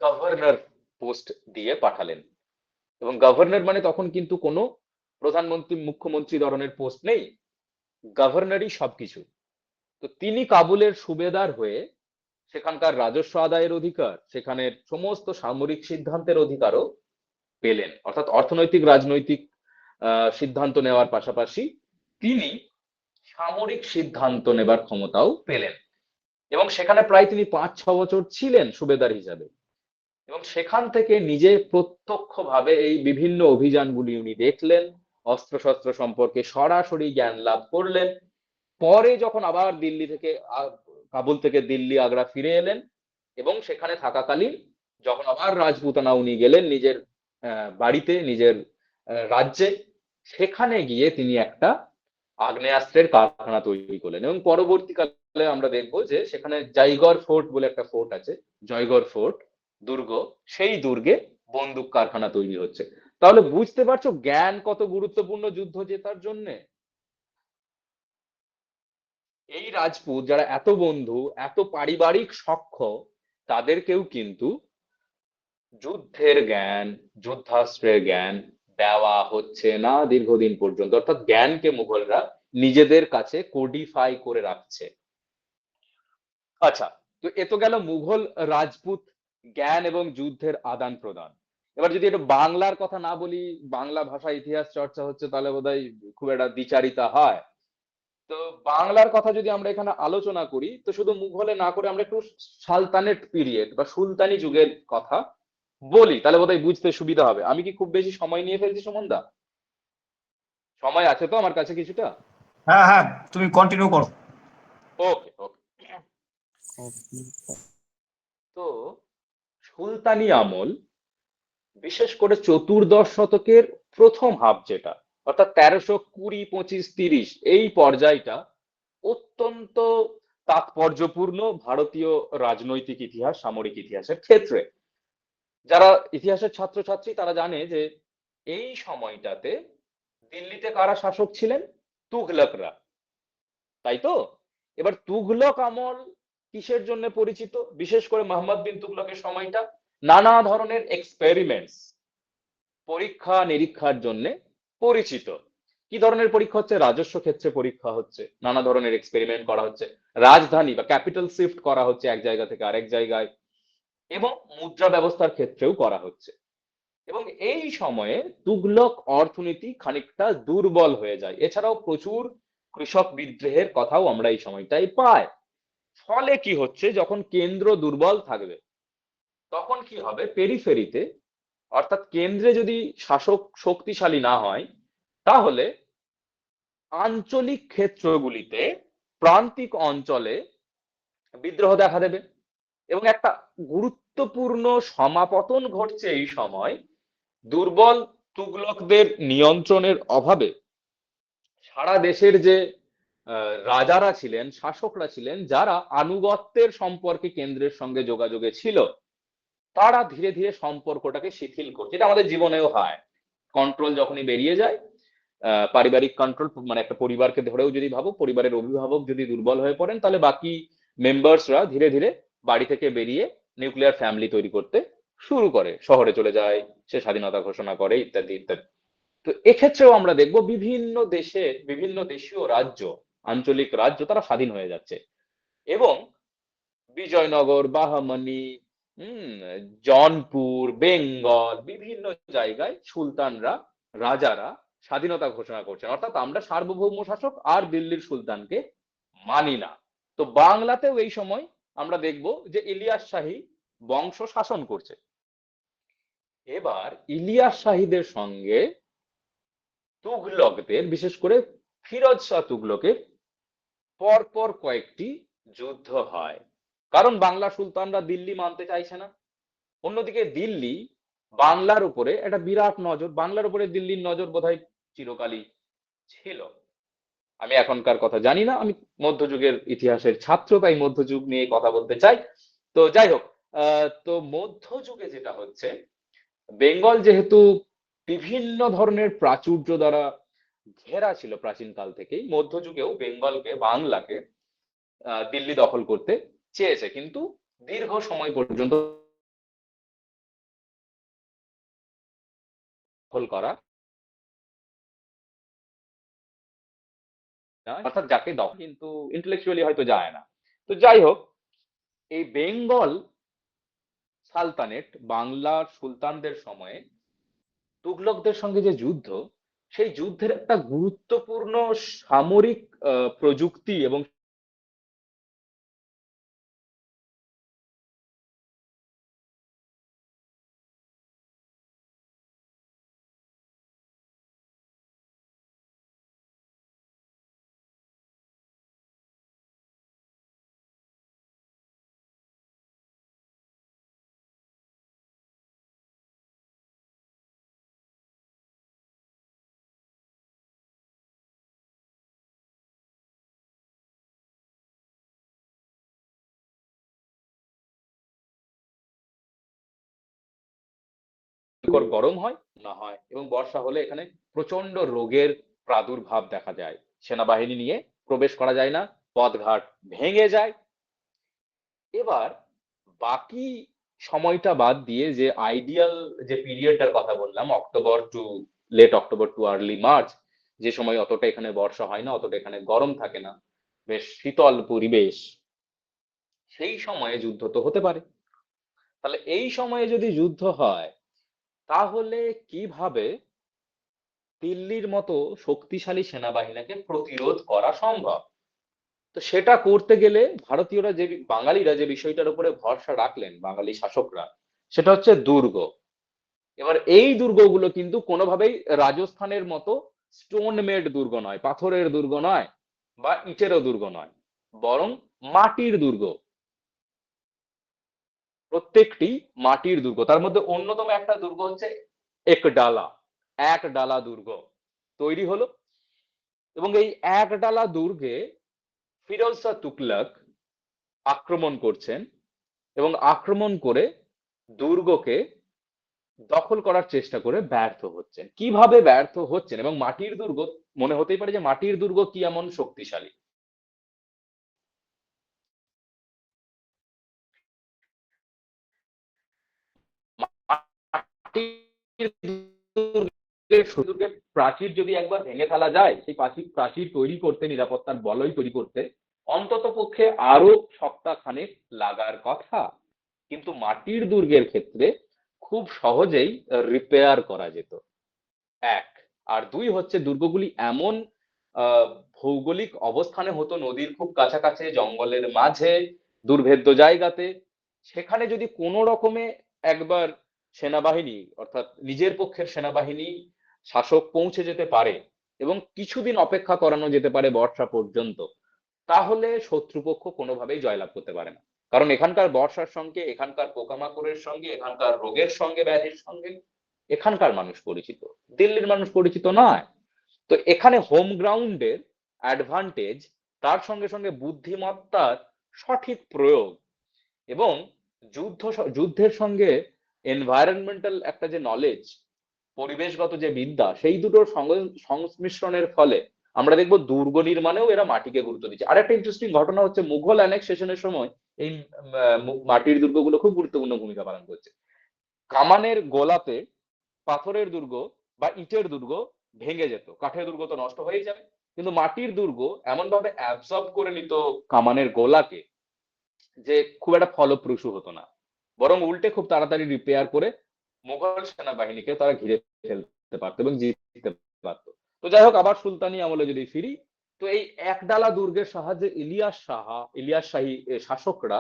গভর্নর পোস্ট দিয়ে পাঠালেন। এবং গভর্নর মানে তখন কিন্তু কোনো প্রধানমন্ত্রী মুখ্যমন্ত্রী ধরনের পোস্ট নেই, গভর্নরই সবকিছু। তো তিনি কাবুলের সুবেদার হয়ে সেখানকার রাজস্ব আদায়ের অধিকার, সেখানের সমস্ত সামরিক সিদ্ধান্তের অধিকারও পেলেন। অর্থাৎ অর্থনৈতিক রাজনৈতিক সিদ্ধান্ত নেওয়ার পাশাপাশি তিনি সামরিক সিদ্ধান্ত নেবার ক্ষমতাও পেলেন। এবং সেখানে প্রায় তিনি 5-6 বছর ছিলেন সুবেদার হিসাবে। এবং সেখান থেকে নিজে প্রত্যক্ষভাবে এই বিভিন্ন অভিযানগুলি উনি দেখলেন, অস্ত্রশস্ত্র সম্পর্কে সরাসরি জ্ঞান লাভ করলেন। পরে যখন আবার দিল্লি থেকে, কাবুল থেকে দিল্লি আগ্রা ফিরে এলেন, এবং সেখানে থাকাকালীন যখন আবার রাজপুতানা উনি গেলেন নিজের বাড়িতে, নিজের রাজ্যে, সেখানে গিয়ে তিনি একটা আগ্নেয়াস্ত্রের কারখানা তৈরি করলেন। এবং পরবর্তীকালে আমরা দেখবো যে সেখানে জয়গড় ফোর্ট বলে একটা ফোর্ট আছে, জয়গড় ফোর্ট দুর্গ, সেই দুর্গে বন্দুক কারখানা তৈরি হচ্ছে। তাহলে বুঝতে পারছো জ্ঞান কত গুরুত্বপূর্ণ যুদ্ধ জেতার জন্য। এই রাজপুত যারা এত বন্ধু, এত পারিবারিক সখ্য, তাদেরকেও কিন্তু যুদ্ধের জ্ঞান, যুদ্ধাস্ত্রের জ্ঞান দেওয়া হচ্ছে না দীর্ঘদিন পর্যন্ত। অর্থাৎ জ্ঞানকে মুঘলরা নিজেদের কাছে কোডিফাই করে রাখছে। আচ্ছা, তো এ তো গেল মুঘল রাজপুত জ্ঞান এবং যুদ্ধের আদান প্রদান। এবার যদি একটু বাংলার কথা না বলি, বাংলা ভাষা ইতিহাস চর্চা হচ্ছে, তাহলে বোধহয় খুব একটা দ্বিচারিতা হয়। তো বাংলার কথা যদি আমরা এখানে আলোচনা করি, তো শুধু মুঘলে না করে আমরা একটু সালতানেট পিরিয়ড বা সুলতানি যুগের কথা বলি, তাহলে বোধহয় বুঝতে সুবিধা হবে। আমি কি খুব বেশি সময় নিয়ে ফেলছি সুমনদা? সময় আছে তো আমার কাছে কিছুটা? হ্যাঁ হ্যাঁ, তুমি কন্টিনিউ করো। ওকে ওকে। তো সুলতানি আমল, বিশেষ করে চতুর্দশ শতকের প্রথম হাফ যেটা, অর্থাৎ 1320, 25, 30, এই পর্যায়টা অত্যন্ত তাৎপর্যপূর্ণ ভারতীয় রাজনৈতিক ইতিহাস, সামরিক ইতিহাসের ক্ষেত্রে। যারা ইতিহাসের ছাত্রছাত্রী তারা জানে যে এই সময়টাতে দিল্লিতে কারা শাসক ছিলেন? তুঘলকরা, তাই তো? এবার তুঘলক আমল কিসের জন্য পরিচিত? বিশেষ করে মোহাম্মদ বিন তুঘলকের সময়টা নানা ধরনের এক্সপেরিমেন্টস, পরীক্ষা নিরীক্ষার জন্য পরিচিত। কি ধরনের পরীক্ষা হচ্ছে? রাজস্ব ক্ষেত্রে পরীক্ষা হচ্ছে, নানা ধরনের এক্সপেরিমেন্ট করা হচ্ছে, রাজধানী বা ক্যাপিটাল শিফট করা হচ্ছে এক জায়গা থেকে আরেক জায়গায়, এবং মুদ্রা ব্যবস্থার ক্ষেত্রেও করা হচ্ছে। এবং এই সময়ে তুঘলক অর্থনীতি খানিকটা দুর্বল হয়ে যায়। এছাড়াও প্রচুর কৃষক বিদ্রোহের কথাও আমরা এই সময়টাই পাই। ফলে কি হচ্ছে, যখন কেন্দ্র দুর্বল থাকবে তখন কি হবে, পেরিফেরিতে, অর্থাৎ কেন্দ্রে যদি শাসক শক্তিশালী না হয়, তাহলে আঞ্চলিক ক্ষেত্রগুলিতে, প্রান্তিক অঞ্চলে বিদ্রোহ দেখা দেবে। এবং একটা গুরুত্বপূর্ণ সমাপতন ঘটছে এই সময়। দুর্বল তুগলকদের নিয়ন্ত্রণের অভাবে সারা দেশের যে রাজারা ছিলেন, শাসকরা ছিলেন, যারা আনুগত্যের সম্পর্কে কেন্দ্রের সঙ্গে যোগাযোগে ছিল, তারা ধীরে ধীরে সম্পর্কটাকে শিথিল করছে। এটা আমাদের জীবনেও হয়। কন্ট্রোল যখনই বেরিয়ে যায়, পারিবারিক কন্ট্রোল, মানে একটা পরিবারকে ধরেও যদি ভাবো, পরিবারের অভিভাবক যদি দুর্বল হয়ে পড়েন, তাহলে বাকি মেম্বার্সরা ধীরে ধীরে বাড়ি থেকে বেরিয়ে নিউক্লিয়ার ফ্যামিলি তৈরি করতে শুরু করে, শহরে চলে যায়, সে স্বাধীনতা ঘোষণা করে, ইত্যাদি ইত্যাদি। তো এক্ষেত্রেও আমরা দেখবো বিভিন্ন দেশে, বিভিন্ন দেশীয় রাজ্য, আঞ্চলিক রাজ্য, তারা স্বাধীন হয়ে যাচ্ছে। এবং বিজয়নগর, বাহামনি, হম জনপুর, বেঙ্গল, বিভিন্ন জায়গায় সুলতানরা, রাজারা স্বাধীনতা ঘোষণা করছেন, অর্থাৎ আমরা সার্বভৌম শাসক আর দিল্লির সুলতানকে মানি না। তো বাংলাতেও এই সময় আমরা দেখব যে ইলিয়াস শাহী বংশ শাসন করছে। এবার ইলিয়াস শাহীদের সঙ্গে তুঘলকদের, বিশেষ করে ফিরোজ শাহ তুঘলকের পরপর কয়েকটি যুদ্ধ হয়, কারণ বাংলা সুলতানরা দিল্লি মানতে চাইছে না। অন্যদিকে দিল্লি, বাংলার উপরে একটা বিরাট নজর, বাংলার উপরে দিল্লির নজর বোধহয় চিরকালই ছিল। আমি এখনকার কথা জানি না, আমি মধ্যযুগের ইতিহাসের ছাত্র, তাই মধ্যযুগ নিয়ে কথা বলতে চাই। তো যাই হোক, তো মধ্যযুগে যেটা হচ্ছে, বেঙ্গল যেহেতু বিভিন্ন ধরনের প্রাচুর্য দ্বারা ঘেরা ছিল প্রাচীন কাল থেকেই, মধ্যযুগেও বেঙ্গলকে, বাংলাকে দিল্লি দখল করতে চেয়েছে, কিন্তু দীর্ঘ সময় পর্যন্ত দখল করা, অর্থাৎ যাকে দখল, কিন্তু ইন্টেলেকচুয়ালি হয়তো যায় না। তো যাই হোক, এই বেঙ্গল সালতানেট, বাংলার সুলতানদের সময়ে তুগলকদের সঙ্গে যে যুদ্ধ, সেই যুদ্ধের একটা গুরুত্বপূর্ণ সামরিক প্রযুক্তি এবং গরম হয় না হয়, এবং বর্ষা হলে এখানে প্রচন্ড রোগের প্রাদুর্ভাব দেখা যায়। সেনাবাহিনী নিয়ে প্রবেশ করা যায় না, পথঘাট ভেঙে যায়। এবার বাকি সময়টা বাদ দিয়ে যে আইডিয়াল যে পিরিয়ডটার কথা বললাম, October to late October to early March, যে সময় অতটা এখানে বর্ষা হয় না, অতটা এখানে গরম থাকে না, বেশ শীতল পরিবেশ, সেই সময়ে যুদ্ধ তো হতে পারে। তাহলে এই সময়ে যদি যুদ্ধ হয়, তাহলে কিভাবে দিল্লির মতো শক্তিশালী সেনাবাহিনীকে প্রতিরোধ করা সম্ভব? তো সেটা করতে গেলে ভারতীয়রা, যে বাঙালিরা যে বিষয়টার উপরে ভরসা রাখলেন, বাঙালি শাসকরা, সেটা হচ্ছে দুর্গ। এবার এই দুর্গগুলো কিন্তু কোনোভাবেই রাজস্থানের মতো স্টোন মেড দুর্গ নয়, পাথরের দুর্গ নয়, বা ইটেরও দুর্গ নয়, বরং মাটির দুর্গ। প্রত্যেকটি মাটির দুর্গ। তার মধ্যে অন্যতম একটা দুর্গ হচ্ছে একডালা, একডালা দুর্গ তৈরি হলো। এবং এই একডালা দুর্গে ফিরোজ শাহ তুগলক আক্রমণ করছেন এবং আক্রমণ করে দুর্গকে দখল করার চেষ্টা করে ব্যর্থ হচ্ছেন। কিভাবে ব্যর্থ হচ্ছেন? এবং মাটির দুর্গ, মনে হতেই পারে যে মাটির দুর্গ কি এমন শক্তিশালী। মাটির দুর্গের প্রাচীর যদি একবার ভেঙে ফেলা যায়, সেই প্রাচীর প্রাচীর তৈরি করতে, নিরাপত্তার বলয় তৈরি করতে অন্তত পক্ষে আরো সপ্তাহখানেক লাগার কথা। কিন্তু মাটির দুর্গের ক্ষেত্রে খুব সহজেই রিপেয়ার করা যেত, এক। আর দুই হচ্ছে দুর্গগুলি এমন আহ, ভৌগোলিক অবস্থানে হতো, নদীর খুব কাছাকাছি, জঙ্গলের মাঝে, দুর্ভেদ্য জায়গাতে। সেখানে যদি কোনো রকমে একবার সেনাবাহিনী, অর্থাৎ নিজের পক্ষের সেনাবাহিনী, শাসক পৌঁছে যেতে পারে এবং কিছুদিন অপেক্ষা করানো যেতে পারে বর্ষা পর্যন্ত, তাহলে শত্রুপক্ষ কোনোভাবেই জয়লাভ করতে পারে না। কারণ এখানকার বর্ষার সঙ্গে, এখানকার পোকামাকড়ের সঙ্গে, এখানকার রোগের সঙ্গে, ব্যাধির সঙ্গে এখানকার মানুষ পরিচিত, দিল্লির মানুষ পরিচিত নয়। তো এখানে হোম গ্রাউন্ডের অ্যাডভান্টেজ, তার সঙ্গে সঙ্গে বুদ্ধিমত্তার সঠিক প্রয়োগ এবং যুদ্ধের সঙ্গে এনভায়রনমেন্টাল একটা যে নলেজ, পরিবেশগত যে বিদ্যা, সেই দুটোর সংমিশ্রণের ফলে আমরা দেখবো দুর্গ নির্মাণেও এরা মাটিকে গুরুত্ব দিচ্ছে। আর একটা ইন্টারেস্টিং ঘটনা হচ্ছে, মুঘল অ্যানেক্সেশনের সময় এই মাটির দুর্গগুলো খুব গুরুত্বপূর্ণ ভূমিকা পালন করছে। কামানের গোলাতে পাথরের দুর্গ বা ইটের দুর্গ ভেঙে যেত, কাঠের দুর্গ তো নষ্ট হয়ে যাবে, কিন্তু মাটির দুর্গ এমন ভাবে অ্যাবসর্ব করে নিত কামানের গোলাকে যে খুব একটা ফলপ্রসূ হতো না, বরং উল্টে খুব তাড়াতাড়ি রিপেয়ার করে মুঘল সেনাবাহিনীকে তারা ঘিরে ফেলতে পারতো এবং জিততে পারতো। তো যাই হোক, আবার সুলতানি আমলে যদি ফিরি, তো এই একডালা দুর্গের সাহায্যে ইলিয়াস শাহী শাসকরা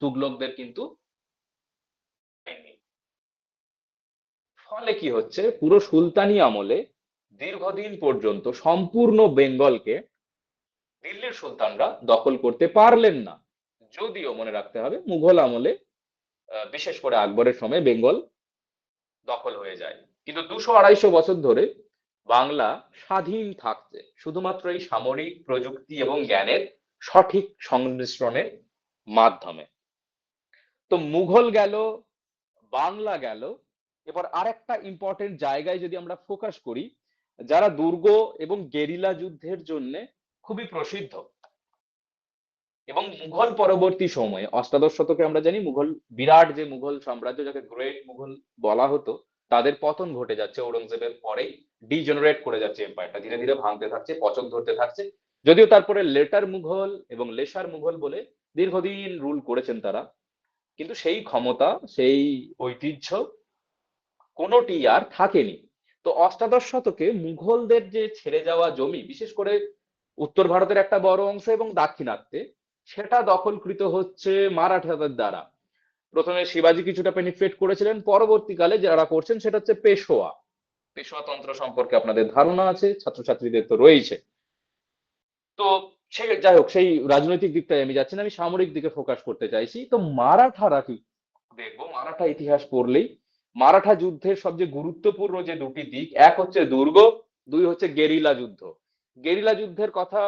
তুগলকদের কিন্তু ফলে কি হচ্ছে, পুরো সুলতানি আমলে দীর্ঘদিন পর্যন্ত সম্পূর্ণ বেঙ্গলকে দিল্লির সুলতানরা দখল করতে পারলেন না। যদিও মনে রাখতে হবে, মুঘল আমলে বিশেষ করে আকবরের সময় বেঙ্গল দখল হয়ে যায়, কিন্তু 200-250 বছর ধরে বাংলা স্বাধীন থাকছে শুধুমাত্র এই সামরিক প্রযুক্তি এবং জ্ঞানের সঠিক সংমিশ্রণের মাধ্যমে। তো মুঘল গেল, বাংলা গেল। এবার আরেকটা ইম্পর্টেন্ট জায়গায় যদি আমরা ফোকাস করি, যারা দুর্গ এবং গেরিলা যুদ্ধের জন্য খুবই প্রসিদ্ধ, এবং মুঘল পরবর্তী সময়ে অষ্টাদশ শতকে আমরা জানি মুঘল, বিরাট যে মুঘল সাম্রাজ্য, যাকে গ্রেট মুঘল বলা হতো, তাদের পতন ঘটে যাচ্ছে ঔরঙ্গজেবের পরেই। ডিজেনারেট করে যাচ্ছে এম্পায়ারটা, ধীরে ধীরে ভাঙতে থাকছে, পচন ধরতে থাকছে। যদিও তারপরে লেটার মুঘল এবং লেসার মুঘল বলে দীর্ঘদিন রুল করেছেন তারা, কিন্তু সেই ক্ষমতা, সেই ঐতিহ্য কোনোটি আর থাকেনি। তো অষ্টাদশ শতকে মুঘলদের যে ছেড়ে যাওয়া জমি, বিশেষ করে উত্তর ভারতের একটা বড় অংশ এবং দাক্ষিণাত্যে, সেটা দখলকৃত হচ্ছে মারাঠাদের দ্বারা। প্রথমে শিবাজি কিছুটা পেনিট্রেট করেছিলেন, পরবর্তীকালে যারা করছেন সেটা হচ্ছে পেশোয়া। পেশোয়া তন্ত্র সম্পর্কে আপনাদের ধারণা আছে, ছাত্রছাত্রীদের তো রয়েছে। তো সে যাই হোক, সেই রাজনৈতিক দিকটাই আমি যাচ্ছি না, আমি সামরিক দিকে ফোকাস করতে চাইছি। তো মারাঠারা কি দেখবো, মারাঠা ইতিহাস পড়লেই মারাঠা যুদ্ধের সবচেয়ে গুরুত্বপূর্ণ যে দুটি দিক, এক হচ্ছে দুর্গ, দুই হচ্ছে গেরিলা যুদ্ধ। গেরিলা যুদ্ধের কথা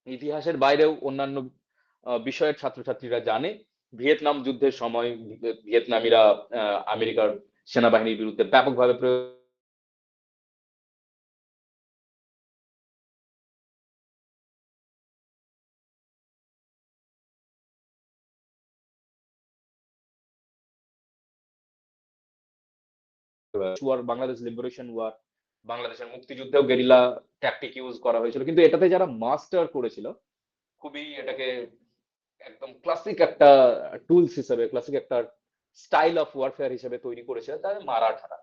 ইতিহাসের বাইরেও অন্যান্য বিষয়ের ছাত্রছাত্রীরা জানে। ভিয়েতনাম যুদ্ধের সময় ভিয়েতনামিরা আমেরিকার সেনাবাহিনীর বিরুদ্ধে ব্যাপকভাবে ওয়ার, বাংলাদেশ লিবারেশন ওয়ার, বাংলাদেশের মুক্তিযুদ্ধেও গেরিলা ট্যাকটিক ইউজ করা হয়েছিল, কিন্তু এটাতে যারা মাস্টার করেছিল, খুবই এটাকে একদম ক্লাসিক একটা টুলস হিসেবে, ক্লাসিক একটা স্টাইল অফ ওয়ারফেয়ার হিসেবে তৈরি করেছিল তাদের মারাঠারা।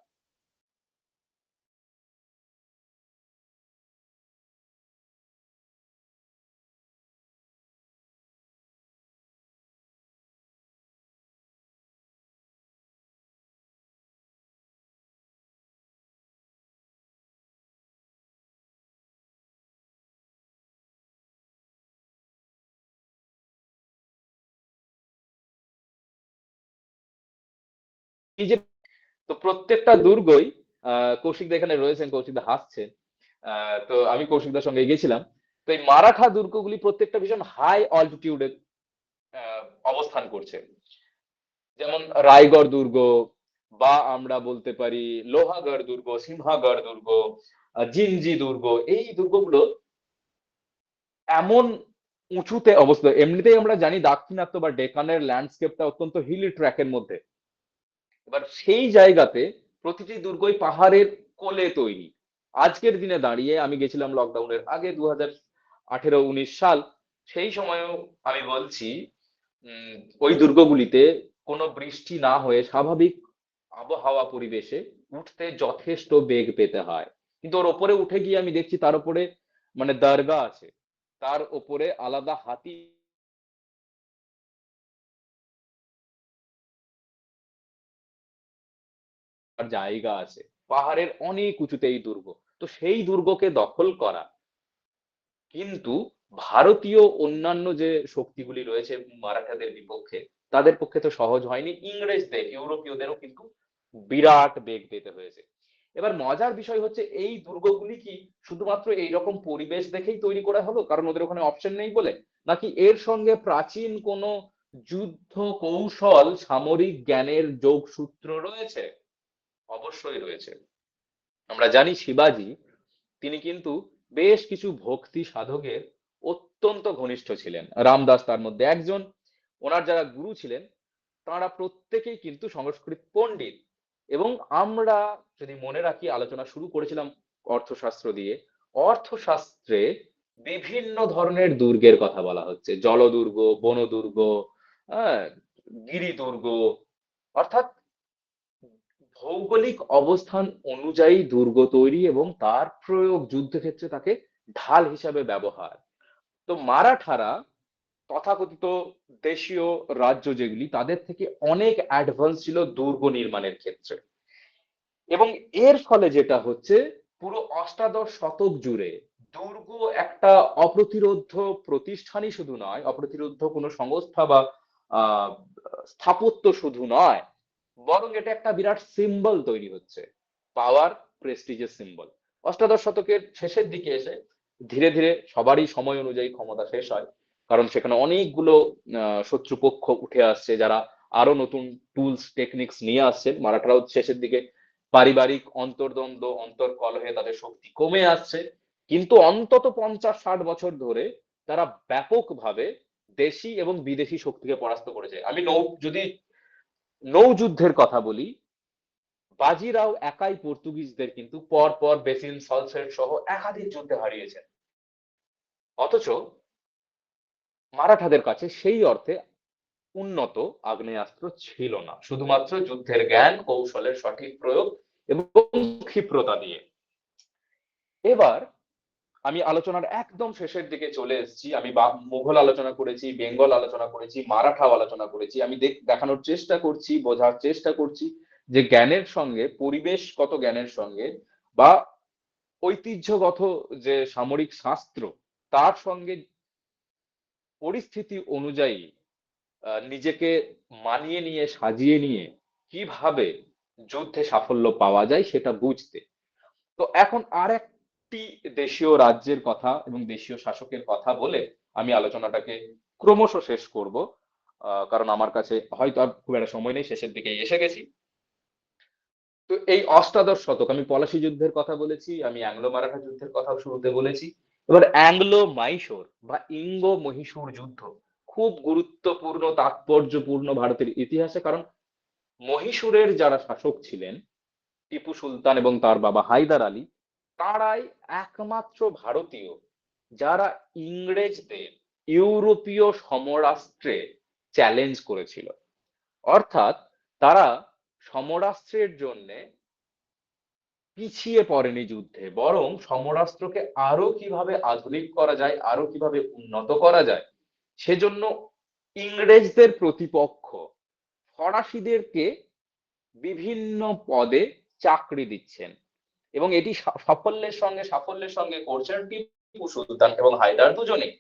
এই যে তো প্রত্যেকটা দুর্গই কৌশিক দা এখানে রয়েছেন, কৌশিক দা হাসছেন। তো আমি কৌশিক দার সঙ্গে গেছিলাম। তো এই মারাঠা দুর্গগুলি প্রত্যেকটা ভীষণ হাই অল্টিটিউডে অবস্থান করছে। যেমন রায়গড় দুর্গ, বা আমরা বলতে পারি লোহাগড় দুর্গ, সিংহাগড় দুর্গ, জিঞ্জি দুর্গ। এই দুর্গগুলো এমন উঁচুতে অবস্থিত। এমনিতেই আমরা জানি দাক্ষিণাত্য বা ডেকানের ল্যান্ডস্কেপটা অত্যন্ত হিলি ট্র্যাকের মধ্যে। এবার সেই জায়গাতে প্রতিটি দুর্গই পাহাড়ের কোলে তৈরি। আজকের দিনে দাঁড়িয়ে, আমি গেছিলাম লকডাউনের আগে 2018-19 সাল, সেই সময়ও আমি বলছি উম, ওই দুর্গগুলিতে কোনো বৃষ্টি না হয়ে স্বাভাবিক আবহাওয়া পরিবেশে উঠতে যথেষ্ট বেগ পেতে হয়। কিন্তু ওর ওপরে উঠে গিয়ে আমি দেখছি তার উপরে মানে দরগা আছে, তার ওপরে আলাদা হাতি জায়গা আছে, পাহাড়ের অনেক উঁচুতে এই দুর্গ। তো সেই দুর্গকে দখল করা কিন্তু ভারতীয় অন্যান্য যে শক্তিগুলি রয়েছে মারাঠাদের বিপক্ষে, তাদের পক্ষে তো সহজ হয়নি। ইংরেজদের, ইউরোপীয়দেরও কিন্তু বিরাট বেগ পেতে হয়েছে। এবার মজার বিষয় হচ্ছে, এই দুর্গগুলি কি শুধুমাত্র এইরকম পরিবেশ দেখেই তৈরি করা হলো কারণ ওদের ওখানে অপশন নেই বলে, নাকি এর সঙ্গে প্রাচীন কোনো যুদ্ধ কৌশল, সামরিক জ্ঞানের যোগসূত্র রয়েছে? অবশ্যই রয়েছে। আমরা জানি শিবাজি, তিনি কিন্তু বেশ কিছু ভক্তি সাধকের অত্যন্ত ঘনিষ্ঠ ছিলেন, রামদাস তার মধ্যে একজন। ওনার যারা গুরু ছিলেন তারা প্রত্যেকেই কিন্তু সংস্কৃত পণ্ডিত। এবং আমরা যদি মনে রাখি, আলোচনা শুরু করেছিলাম অর্থশাস্ত্র দিয়ে, অর্থশাস্ত্রে বিভিন্ন ধরনের দুর্গের কথা বলা হচ্ছে, জলদুর্গ, বনদুর্গ, হ্যাঁ, গিরিদুর্গ, অর্থাৎ ভৌগোলিক অবস্থান অনুযায়ী দুর্গ তৈরি এবং তার প্রয়োগ যুদ্ধক্ষেত্রে তাকে ঢাল হিসাবে ব্যবহার। তো মারাঠারা তথাকথিত দেশীয় রাজ্য যেগুলি, তাদের থেকে অনেক অ্যাডভান্স ছিল দুর্গ নির্মাণের ক্ষেত্রে। এবং এর ফলে যেটা হচ্ছে, পুরো অষ্টাদশ শতক জুড়ে দুর্গ একটা অপ্রতিরোধ্য প্রতিষ্ঠানই শুধু নয়, অপ্রতিরোধ্য কোনো সংস্থা বা আহ স্থাপত্য শুধু নয়, বরং এটা একটা বিরাট সিম্বল তৈরি হচ্ছে, পাওয়ার, প্রেস্টিজের সিম্বল। অষ্টাদশ শতকের শেষের দিকে এসে ধীরে ধীরে সবারই সময় অনুযায়ী ক্ষমতা শেষ হয়, কারণ সেখানে অনেকগুলো শত্রুপক্ষ উঠে আসছে, যারা আরো নতুন টুলস টেকনিক্স নিয়ে আসছেন। মারাঠারাও শেষের দিকে পারিবারিক অন্তর্দ্বন্দ্ব, অন্তর্কলহে তাদের শক্তি কমে আসছে, কিন্তু অন্তত 50-60 বছর ধরে তারা ব্যাপকভাবে দেশি এবং বিদেশি শক্তিকে পরাস্ত করেছে। আমি যদি নৌযুদ্ধের কথা বলি, বাজিরাও একাই পর্তুগিজদের কিন্তু পর পর বেসিন, সলসেট সহ একাধিক যুদ্ধে হারিয়েছেন। অথচ মারাঠাদের কাছে সেই অর্থে উন্নত আগ্নেয়াস্ত্র ছিল না, শুধুমাত্র যুদ্ধের জ্ঞান, কৌশলের সঠিক প্রয়োগ এবং ক্ষিপ্রতা দিয়ে। এবার আমি আলোচনার একদম শেষের দিকে চলে এসেছি। আমি মুঘল আলোচনা করেছি, বেঙ্গল আলোচনা করেছি, মারাঠাও আলোচনা করেছি। আমি দেখানোর চেষ্টা করছি, বোঝার চেষ্টা করছি যে জ্ঞানের সঙ্গে, পরিবেশগত জ্ঞানের সঙ্গে বা ঐতিহ্যগত যে সামরিক শাস্ত্র, তার সঙ্গে পরিস্থিতি অনুযায়ী নিজেকে মানিয়ে নিয়ে, সাজিয়ে নিয়ে কিভাবে যুদ্ধে সাফল্য পাওয়া যায় সেটা বুঝতে। তো এখন আর একটি দেশীয় রাজ্যের কথা এবং দেশীয় শাসকের কথা বলে আমি আলোচনাটাকে ক্রমশ শেষ করব, কারণ আমার কাছে হয়তো আর খুব একটা সময় নেই, শেষের দিকে এসে গেছি। তো এই অষ্টাদশ শতক, আমি পলাশী যুদ্ধের কথা বলেছি, আমি অ্যাংলো মারাঠা যুদ্ধের কথা শুরুতে বলেছি। এবার অ্যাংলো মাইশোর বা ইঙ্গো মহীশূর যুদ্ধ খুব গুরুত্বপূর্ণ, তাৎপর্যপূর্ণ ভারতের ইতিহাসে। কারণ মহীশূরের যারা শাসক ছিলেন, টিপু সুলতান এবং তার বাবা হায়দার আলী, তারাই একমাত্র ভারতীয় যারা ইংরেজদের ইউরোপীয় সমরাস্ত্রে চ্যালেঞ্জ করেছিল। অর্থাৎ তারা সমরাস্ত্রের জন্য পিছিয়ে পড়েনি যুদ্ধে, বরং সমরাস্ত্রকে আরো কিভাবে আধুনিক করা যায়, আরো কিভাবে উন্নত করা যায়, সেজন্য ইংরেজদের প্রতিপক্ষ ফরাসিদেরকে বিভিন্ন পদে চাকরি দিচ্ছেন। এবং এটি সাফল্যের সঙ্গে করছেন টিপু সুলতান এবং হায়দার দুজনেই।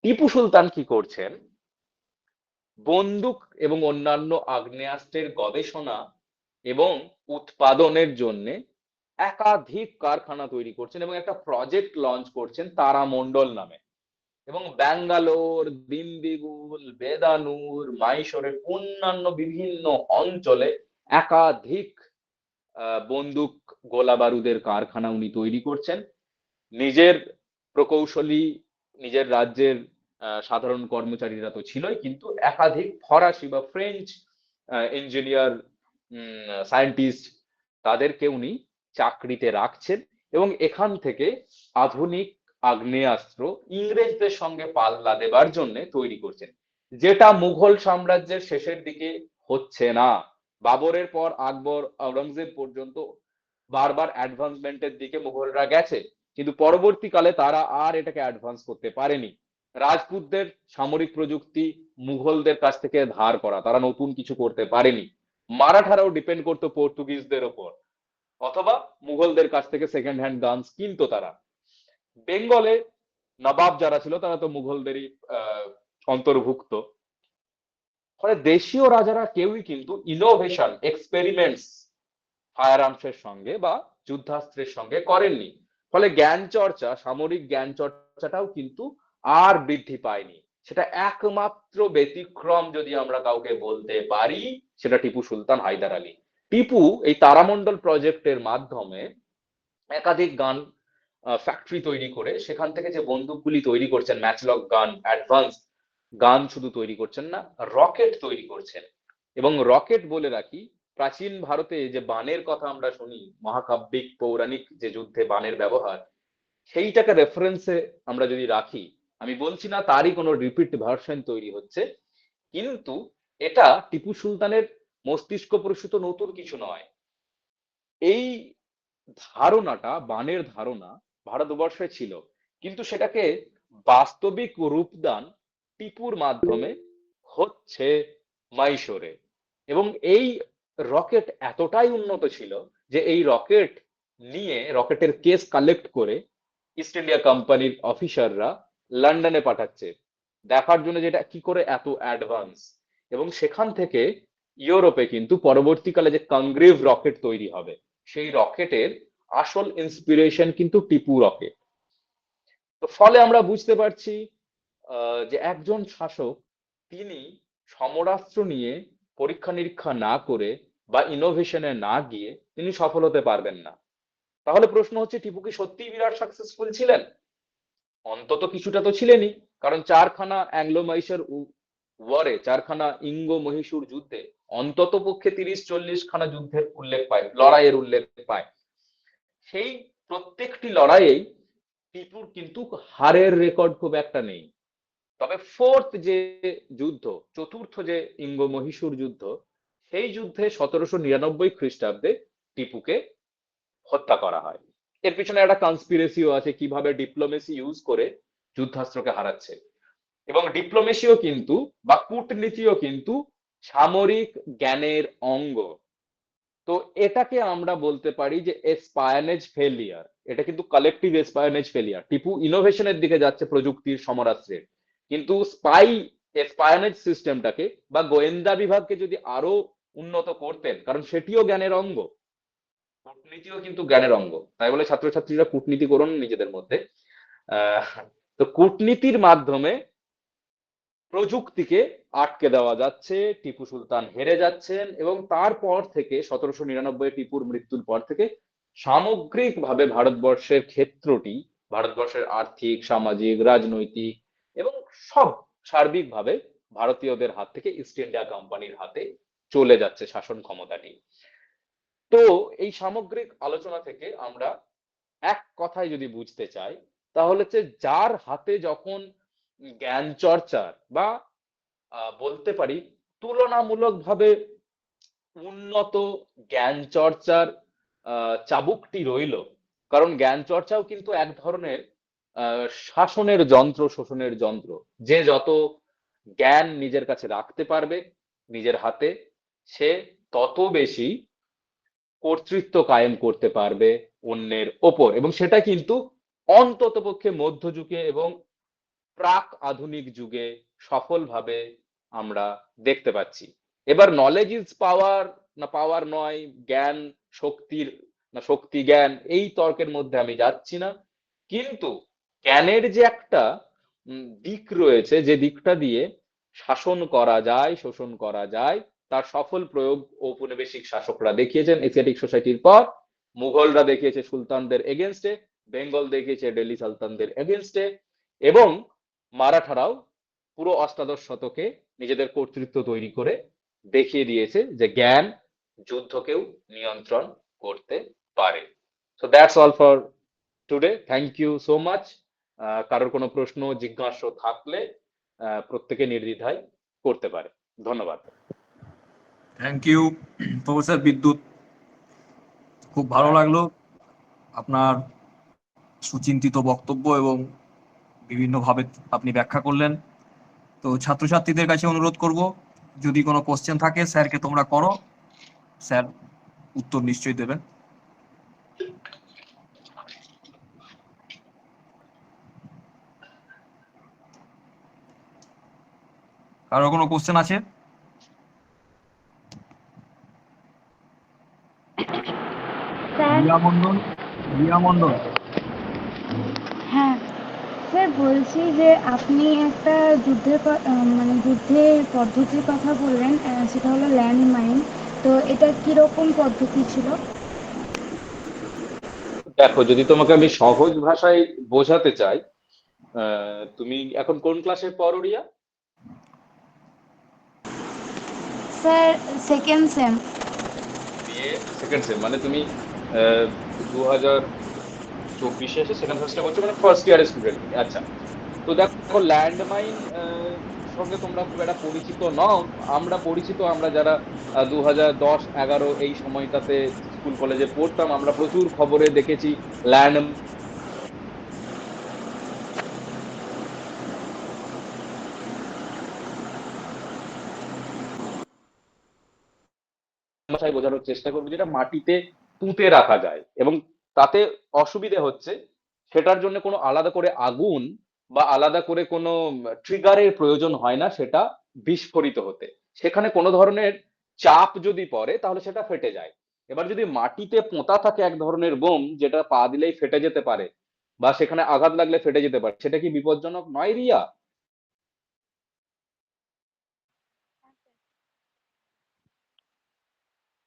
টিপু সুলতান কি করছেন, বন্দুক এবং অন্যান্য আগ্নেয়াস্ত্রের গবেষণা এবং উৎপাদনের জন্য একাধিক কারখানা তৈরি করছেন এবং একটা প্রজেক্ট লঞ্চ করছেন তারামণ্ডল নামে। এবং ব্যাঙ্গালোর, দিন্ডিগুল, বেদানুর, মাইশোরের অন্যান্য বিভিন্ন অঞ্চলে একাধিক বন্দুক, গোলা বারুদের কারখানা উনি তৈরি করছেন। নিজের প্রকৌশলী, নিজের রাজ্যের সাধারণ কর্মচারীরা তো ছিলই, কিন্তু একাধিক ফরাসি বা ফ্রেঞ্চ ইঞ্জিনিয়ার, সায়েন্টিস্ট, তাদেরকে উনি চাকরিতে রাখছেন এবং এখান থেকে আধুনিক আগ্নেয়াস্ত্র ইংরেজদের সঙ্গে পাল্লা দেবার জন্য তৈরি করছেন, যেটা মুঘল সাম্রাজ্যের শেষের দিকে হচ্ছে না। বাবরের পর আকবর, আওরঙ্গজেব পর্যন্ত বারবার অ্যাডভান্সমেন্টের দিকে মুঘলরা গেছে, কিন্তু পরবর্তীকালে তারা আর এটাকে অ্যাডভান্স করতে পারেনি। রাজপুতদের সামরিক প্রযুক্তি মুঘলদের কাছ থেকে ধার করা, তারা নতুন কিছু করতে পারেনি। মারাঠারাও ডিপেন্ড করতো পর্তুগিজদের ওপর, অথবা মুঘলদের কাছ থেকে সেকেন্ড হ্যান্ড গানস কিনতো তারা। বেঙ্গলে নবাব যারা ছিল তারা তো মুঘলদেরই অন্তর্ভুক্ত। ফলে দেশীয় রাজারা কেউই কিন্তু ইনোভেশন, এক্সপেরিমেন্টস ফায়ার আর্মসের সঙ্গে বা যুদ্ধাস্ত্রের সঙ্গে করেননি। ফলে জ্ঞান চর্চা, সামরিক জ্ঞান চর্চাটাও কিন্তু আর বৃদ্ধি পায়নি। সেটা একমাত্র ব্যতিক্রম যদি আমরা কাউকে বলতে পারি, সেটা টিপু সুলতান হায়দার আলী। টিপু এই তারামণ্ডল প্রজেক্টের মাধ্যমে একাধিক গান ফ্যাক্টরি তৈরি করে সেখান থেকে যে বন্দুকগুলি তৈরি করছেন, ম্যাচলক গান, অ্যাডভান্স গান শুধু তৈরি করছেন না, রকেট তৈরি করছেন। এবং রকেট বলে রাখি, প্রাচীন ভারতে যে বাণের কথা আমরা শুনি, মহাকাব্যিক পৌরাণিক যে যুদ্ধে বাণের ব্যবহার, সেইটাকে রেফারেন্সে আমরা যদি রাখি, আমি বলছি না তারই কোনো রিপিট ভার্সন তৈরি হচ্ছে, কিন্তু এটা টিপু সুলতানের মস্তিষ্ক প্রসূত নতুন কিছু নয়। এই ধারণাটা, বাণের ধারণা ভারতবর্ষে ছিল, কিন্তু সেটাকে বাস্তবিক রূপদান টিপুর মাধ্যমে হচ্ছে মাইশোরে। এবং এই রকেট এতটাই উন্নত ছিল যে এই রকেট নিয়ে, রকেটের কেস কালেক্ট করে ইস্ট ইন্ডিয়া কোম্পানির অফিসাররা লন্ডনে পাঠাচ্ছে দেখার জন্য যেটা কি করে এত অ্যাডভান্স। এবং সেখান থেকে ইউরোপে কিন্তু পরবর্তীকালে যে কংগ্রেভ রকেট তৈরি হবে, সেই রকেটের আসল ইন্সপিরেশন কিন্তু টিপু রকেট। তো ফলে আমরা বুঝতে পারছি যে একজন শাসক, তিনি সমরাস্ত্র নিয়ে পরীক্ষা নিরীক্ষা না করে বা ইনোভেশনে না গিয়ে তিনি সফল হতে পারবেন না। তাহলে প্রশ্ন হচ্ছে, টিপু কি সত্যিই বিরাট সাকসেসফুল ছিলেন? অন্তত কিছুটা তো ছিলেনই, কারণ চারখানা অ্যাংলো মহীশূর ওয়ারে, চারখানা ইঙ্গো মহীশূর যুদ্ধে অন্তত পক্ষে 30-40 খানা যুদ্ধের উল্লেখ পায়, লড়াইয়ের উল্লেখ পায়। সেই প্রত্যেকটি লড়াইয়েই টিপুর কিন্তু হারের রেকর্ড খুব একটা নেই। তবে ফোর্থ যে যুদ্ধ, চতুর্থ যে ইঙ্গো মহীশূর যুদ্ধ, সেই যুদ্ধে 1799 খ্রিস্টাব্দে টিপুকে হত্যা করা হয়। এর পিছনে একটা কনস্পিরেসিও আছে, কিভাবে ডিপ্লোমেসি ইউজ করে যুদ্ধাস্ত্রকে হারাচ্ছে। এবং ডিপ্লোমেসিও কিন্তু বা কূটনীতিও কিন্তু সামরিক জ্ঞানের অঙ্গ। তো এটাকে আমরা বলতে পারি যে এসপায়োনেজ ফেলিয়ার। এটা কিন্তু কালেকটিভ এসপায়োনেজ ফেলিয়ার। টিপু ইনোভেশনের দিকে যাচ্ছে, প্রযুক্তির, সমরাস্ত্রের, কিন্তু স্পাই এসপায়োনেজ সিস্টেমটাকে বা গোয়েন্দা বিভাগকে যদি আরো উন্নত করতেন, কারণ সেটিও জ্ঞানের অঙ্গ, কূটনীতিও কিন্তু জ্ঞানের অঙ্গ, তাই বলে ছাত্রছাত্রীরা কূটনীতি করুন নিজেদের মধ্যে। আহ তো কূটনীতির মাধ্যমে প্রযুক্তিকে আটকে দেওয়া যাচ্ছে, টিপু সুলতান হেরে যাচ্ছেন। এবং তারপর থেকে 1799 টিপুর মৃত্যুর পর থেকে সামগ্রিকভাবে ভারতবর্ষের ক্ষেত্রটি, ভারতবর্ষের আর্থিক, সামাজিক, রাজনৈতিক এবং সব সার্বিকভাবে ভারতীয়দের হাত থেকে ইস্ট ইন্ডিয়া কোম্পানির হাতে চলে যাচ্ছে শাসন ক্ষমতাটি। তো এই সামগ্রিক আলোচনা থেকে আমরা এক কথায় যদি বুঝতে চাই, তাহলে হচ্ছে যার হাতে যখন জ্ঞান চর্চার বা বলতে পারি তুলনামূলকভাবে উন্নত জ্ঞান চর্চার চাবুকটি রইলো, কারণ জ্ঞান চর্চাও কিন্তু এক ধরনের শাসনের যন্ত্র, শোষণের যন্ত্র। যে যত জ্ঞান নিজের কাছে রাখতে পারবে নিজের হাতে, সে তত বেশি কর্তৃত্ব কায়েম করতে পারবে অন্যের ওপর। এবং সেটা কিন্তু অন্ততপক্ষে মধ্যযুগে এবং প্রাক আধুনিক যুগে সফলভাবে আমরা দেখতে পাচ্ছি। এবার নলেজ ইজ পাওয়ার না পাওয়ার নয়, জ্ঞান শক্তির না শক্তি জ্ঞান, এই তর্কের মধ্যে আমি যাচ্ছি না। কিন্তু জ্ঞানের যে একটা দিক রয়েছে, যে দিকটা দিয়ে শাসন করা যায়, শোষণ করা যায়, তার সফল প্রয়োগ ঔপনিবেশিক শাসকরা দেখিয়েছেন এশিয়াটিক সোসাইটির পর। মুঘলরা দেখিয়েছে সুলতানদের এগেনস্টে, বেঙ্গল দেখিয়েছে দিল্লি সুলতানদের এগেনস্টে, এবং মারাঠারাও পুরো অষ্টাদশ শতকে নিজেদের কর্তৃত্ব তৈরি করে দেখিয়ে দিয়েছে যে জ্ঞান যুদ্ধকেও নিয়ন্ত্রণ করতে পারে। So that's all for today. Thank you so much. কারোর কোনো প্রশ্ন জিজ্ঞাসা থাকলে প্রত্যেকে নির্দ্বিধায় করতে পারে। ধন্যবাদ। থ্যাংক ইউ প্রফেসর বিদ্যুৎ, খুব ভালো লাগলো আপনার সুচিন্তিত বক্তব্য এবং বিভিন্নভাবে আপনি ব্যাখ্যা করলেন। তো ছাত্রছাত্রীদের কাছে অনুরোধ করব, যদি কোনো কোশ্চেন থাকে স্যারকে তোমরা করো, স্যার উত্তর নিশ্চয়ই দেবেন। কারো কোনো কোশ্চেন আছে? স্যার। রিয়া মন্ডল, রিয়া মন্ডল। হ্যাঁ স্যার, বলছি যে আপনি একটা মানে যুদ্ধের পদ্ধতির কথা বললেন, সেটা হলো ল্যান্ড মাইন। তো এটা কিরকম পদ্ধতি ছিল? দেখো, যদি তোমাকে আমি সহজ ভাষায় বোঝাতে চাই, তুমি এখন কোন ক্লাসে পড়ো Riya? Sir, second same. BA second same, মানে তুমি 2024 এসে সেকেন্ড সেমিস্টার করছো, মানে ফার্স্ট ইয়ারের স্টুডেন্ট তুমি। আচ্ছা, তো দেখো ল্যান্ডমাইন সঙ্গে তোমরা খুব একটা পরিচিত নও। আমরা পরিচিত, আমরা যারা 2010-11 এই সময়টাতে স্কুল কলেজে পড়তাম, আমরা প্রচুর খবরে দেখেছি ল্যান্ড ভাষায় বোঝানোর চেষ্টা করবো, যেটা মাটিতে পুঁতে রাখা যায়। এবং তাতে অসুবিধে হচ্ছে, সেটার জন্য কোনো আলাদা করে আগুন বা আলাদা করে কোনো ট্রিগারের প্রয়োজন হয় না সেটা বিস্ফোরিত হতে। সেখানে কোনো ধরনের চাপ যদি পড়ে তাহলে সেটা ফেটে যায়। এবার যদি মাটিতে পোঁতা থাকে এক ধরনের বোম, যেটা পা দিলেই ফেটে যেতে পারে বা সেখানে আঘাত লাগলে ফেটে যেতে পারে, সেটা কি বিপজ্জনক নয় রিয়া?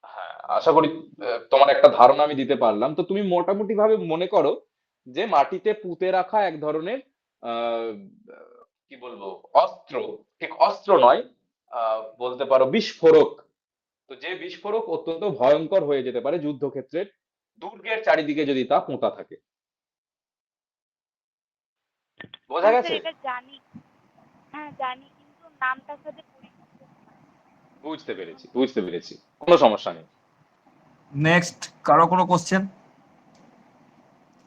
হ্যাঁ, আশা করি তোমার একটা ধারণা আমি দিতে পারলাম। তো তুমি মোটামুটি ভাবে মনে করো যে মাটিতে পুঁতে রাখা এক ধরনের আহ কি বলবো, অস্ত্র, ঠিক অস্ত্র নয়, বলতে পারো বিস্ফোরক। তো যে বিস্ফোরক অত্যন্ত ভয়ঙ্কর হয়ে যেতে পারে যুদ্ধক্ষেত্রের দুর্গের চারিদিকে যদি তা পোঁতা থাকে। বোঝা হ্যাঁ স্যার, গেছে? এটা জানি। হ্যাঁ জানি, কিন্তু নামটার সাথে পরিচিত নয়। বুঝতে পেরেছি, বুঝতে পেরেছি, কোনো সমস্যা নেই। নেক্সট কারো কোনো কোশ্চেন?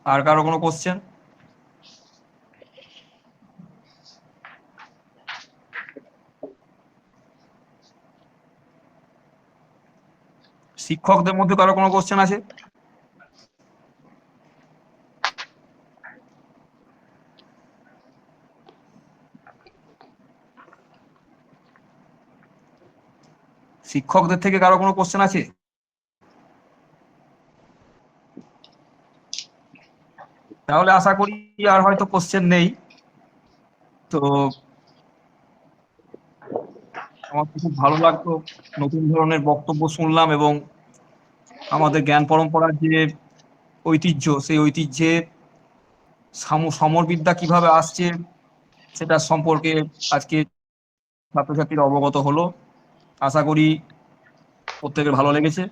আর কারো কোনো কোশ্চেন? শিক্ষকদের মধ্যে কারো কোনো কোশ্চেন আছে? শিক্ষকদের থেকে কারো কোনো কোশ্চেন আছে? তাহলে আশা করি আর হয়তো কোশ্চেন নেই। তো আমার খুব ভালো লাগতো, নতুন ধরনের বক্তব্য শুনলাম এবং আমাদের জ্ঞান পরম্পরার যে ঐতিহ্য, সেই ঐতিহ্যে সমরবিদ্যা কিভাবে আসছে সেটা সম্পর্কে আজকে ছাত্রছাত্রীরা অবগত হলো। আশা করি প্রত্যেকের ভালো লেগেছে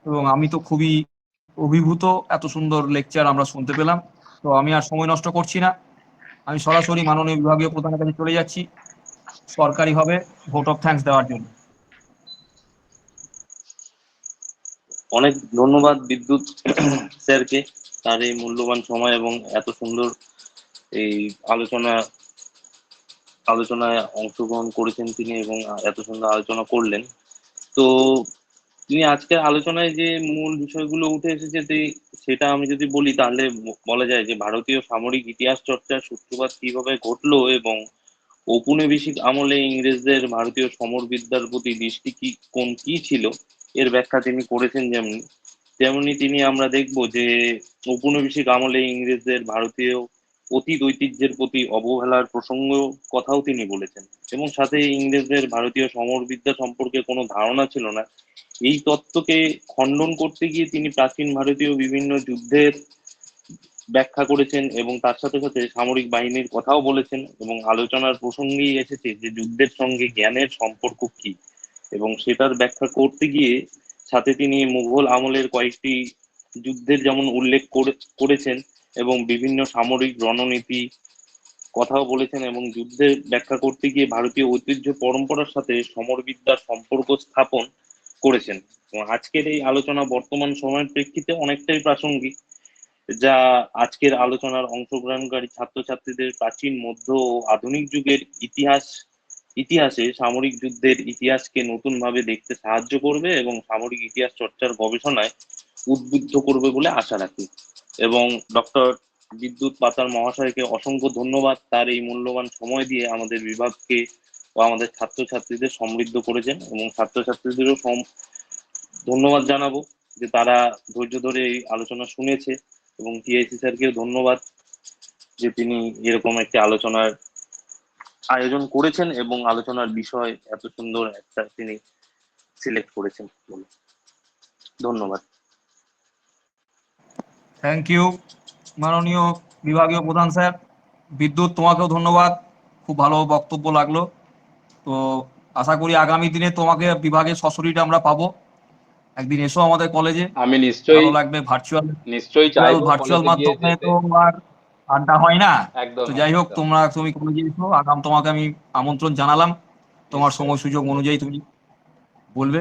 এবং আমি তো খুবই অভিভূত, এত সুন্দর লেকচার আমরা শুনতে পেলাম। তো আমি আর সময় নষ্ট করছি না, আমি সরাসরি মাননীয় বিভাগীয় প্রধানের কাছে চলে যাচ্ছি সরকারিভাবে ভোট অফ থ্যাঙ্কস দেওয়ার জন্য। অনেক ধন্যবাদ বিদ্যুৎ স্যারকে, তার এই মূল্যবান সময় এবং এত সুন্দর এই আলোচনায় অংশগ্রহণ করেছেন তিনি এবং এত সুন্দর আলোচনা করলেন। তো তিনি আজকের আলোচনায় যে মূল বিষয়গুলো উঠে এসেছে সেটা আমি যদি বলি তাহলে বলা যায় যে ভারতীয় সামরিক ইতিহাস চর্চার সূত্রপাত কিভাবে ঘটলো এবং ঔপনিবেশিক আমলে ইংরেজদের ভারতীয় সমরবিদ্যার প্রতি দৃষ্টি কি ছিল এর ব্যাখ্যা তিনি করেছেন যেমনি, তেমনি তিনি আমরা দেখব যে ঔপনিবেশিক আমলে ইংরেজদের ভারতীয় অতীত ঐতিহ্যের প্রতি অবহেলার প্রসঙ্গ কথাও তিনি বলেছেন, এবং সাথে ইংরেজদের ভারতীয় সমরবিদ্যা সম্পর্কে কোনো ধারণা ছিল না। এই তত্ত্বকে খণ্ডন করতে গিয়ে তিনি প্রাচীন ভারতীয় বিভিন্ন যুদ্ধের ব্যাখ্যা করেছেন এবং তার সাথে সাথে সামরিক বাহিনীর কথাও বলেছেন, এবং আলোচনার প্রসঙ্গেই এসেছে যে যুদ্ধের সঙ্গে জ্ঞানের সম্পর্ক কি, এবং সেটার ব্যাখ্যা করতে গিয়ে সাথে তিনি মুঘল আমলের কয়েকটি যুদ্ধের যেমন উল্লেখ করেছেন এবং বিভিন্ন সামরিক রণনীতি কথাও বলেছেন, এবং যুদ্ধের ব্যাখ্যা করতে গিয়ে ভারতীয় ঐতিহ্য পরম্পরার সাথে সমরবিদ্যার সম্পর্ক স্থাপন করেছেন। এবং আজকের এই আলোচনা বর্তমান সময়ের প্রেক্ষিতে অনেকটাই প্রাসঙ্গিক, যা আজকের আলোচনার অংশগ্রহণকারী ছাত্রছাত্রীদের প্রাচীন মধ্য ও আধুনিক যুগের ইতিহাসে সামরিক যুদ্ধের ইতিহাসকে নতুনভাবে দেখতে সাহায্য করবে এবং সামরিক ইতিহাস চর্চার গবেষণায় উদ্বুদ্ধ করবে বলে আশা রাখি। এবং ডক্টর বিদ্যুৎ পাতার মহাশয়কে অসংখ্য ধন্যবাদ, তার এই মূল্যবান সময় দিয়ে আমাদের বিভাগকে ও আমাদের ছাত্রছাত্রীদের সমৃদ্ধ করেছেন, এবং ছাত্রছাত্রীদেরও ধন্যবাদ জানাবো যে তারা ধৈর্য ধরে এই আলোচনা শুনেছে, এবং টিআইসি স্যারকেও ধন্যবাদ যে তিনি এরকম একটি আলোচনার আয়োজন করেছেন এবং আলোচনার বিষয় এত সুন্দর একটা তিনি সিলেক্ট করেছেন বলে। ধন্যবাদ। থ্যাংক ইউ মাননীয় বিভাগীয় প্রধান স্যার। বিদ্যুৎ, তোমাকেও ধন্যবাদ, খুব ভালো বক্তব্য লাগলো। তো আশা করি আগামী দিনে তোমাকে বিভাগের সশরীরে আমরা পাবো। একদিন এসো আমাদের কলেজে, আমি ভালো লাগবে। ভার্চুয়াল নিশ্চয়ই চাইবো ভার্চুয়াল কলেজে গিয়ে মাধ্যমে যেতে। তো আর আড্ডা হয় না। তো একদমই যাই হোক, একদম। তুমি কলেজে এসো, তোমাকে আমি আমন্ত্রণ জানালাম। তোমার নিশ্চয়ই সময় সুযোগ অনুযায়ী তুমি বলবে,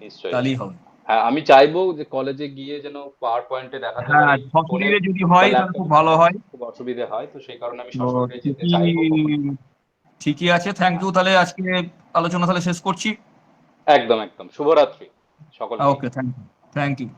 নিশ্চয়ই। তাহলেই হবে। হ্যাঁ, আমি চাইবো যে কলেজে গিয়ে যেন পাওয়ার পয়েন্টে দেখাতে হ্যাঁ, পারি। ফোনে সশরীরে যদি বা হয় তাহলে খুব ল্যাপটপে ভালো দেখাতে হয়। খুব অসুবিধে হয়, তো সেই কারণে আমি তো সশরীরে যেতে ঠিকই চাইবো। ঠিকই আছে, থ্যাংক ইউ। তাহলে আজকে আলোচনা তাহলে শেষ করছি। একদম একদম। শুভরাত্রি সকলকেই। Okay, thank you. Thank you.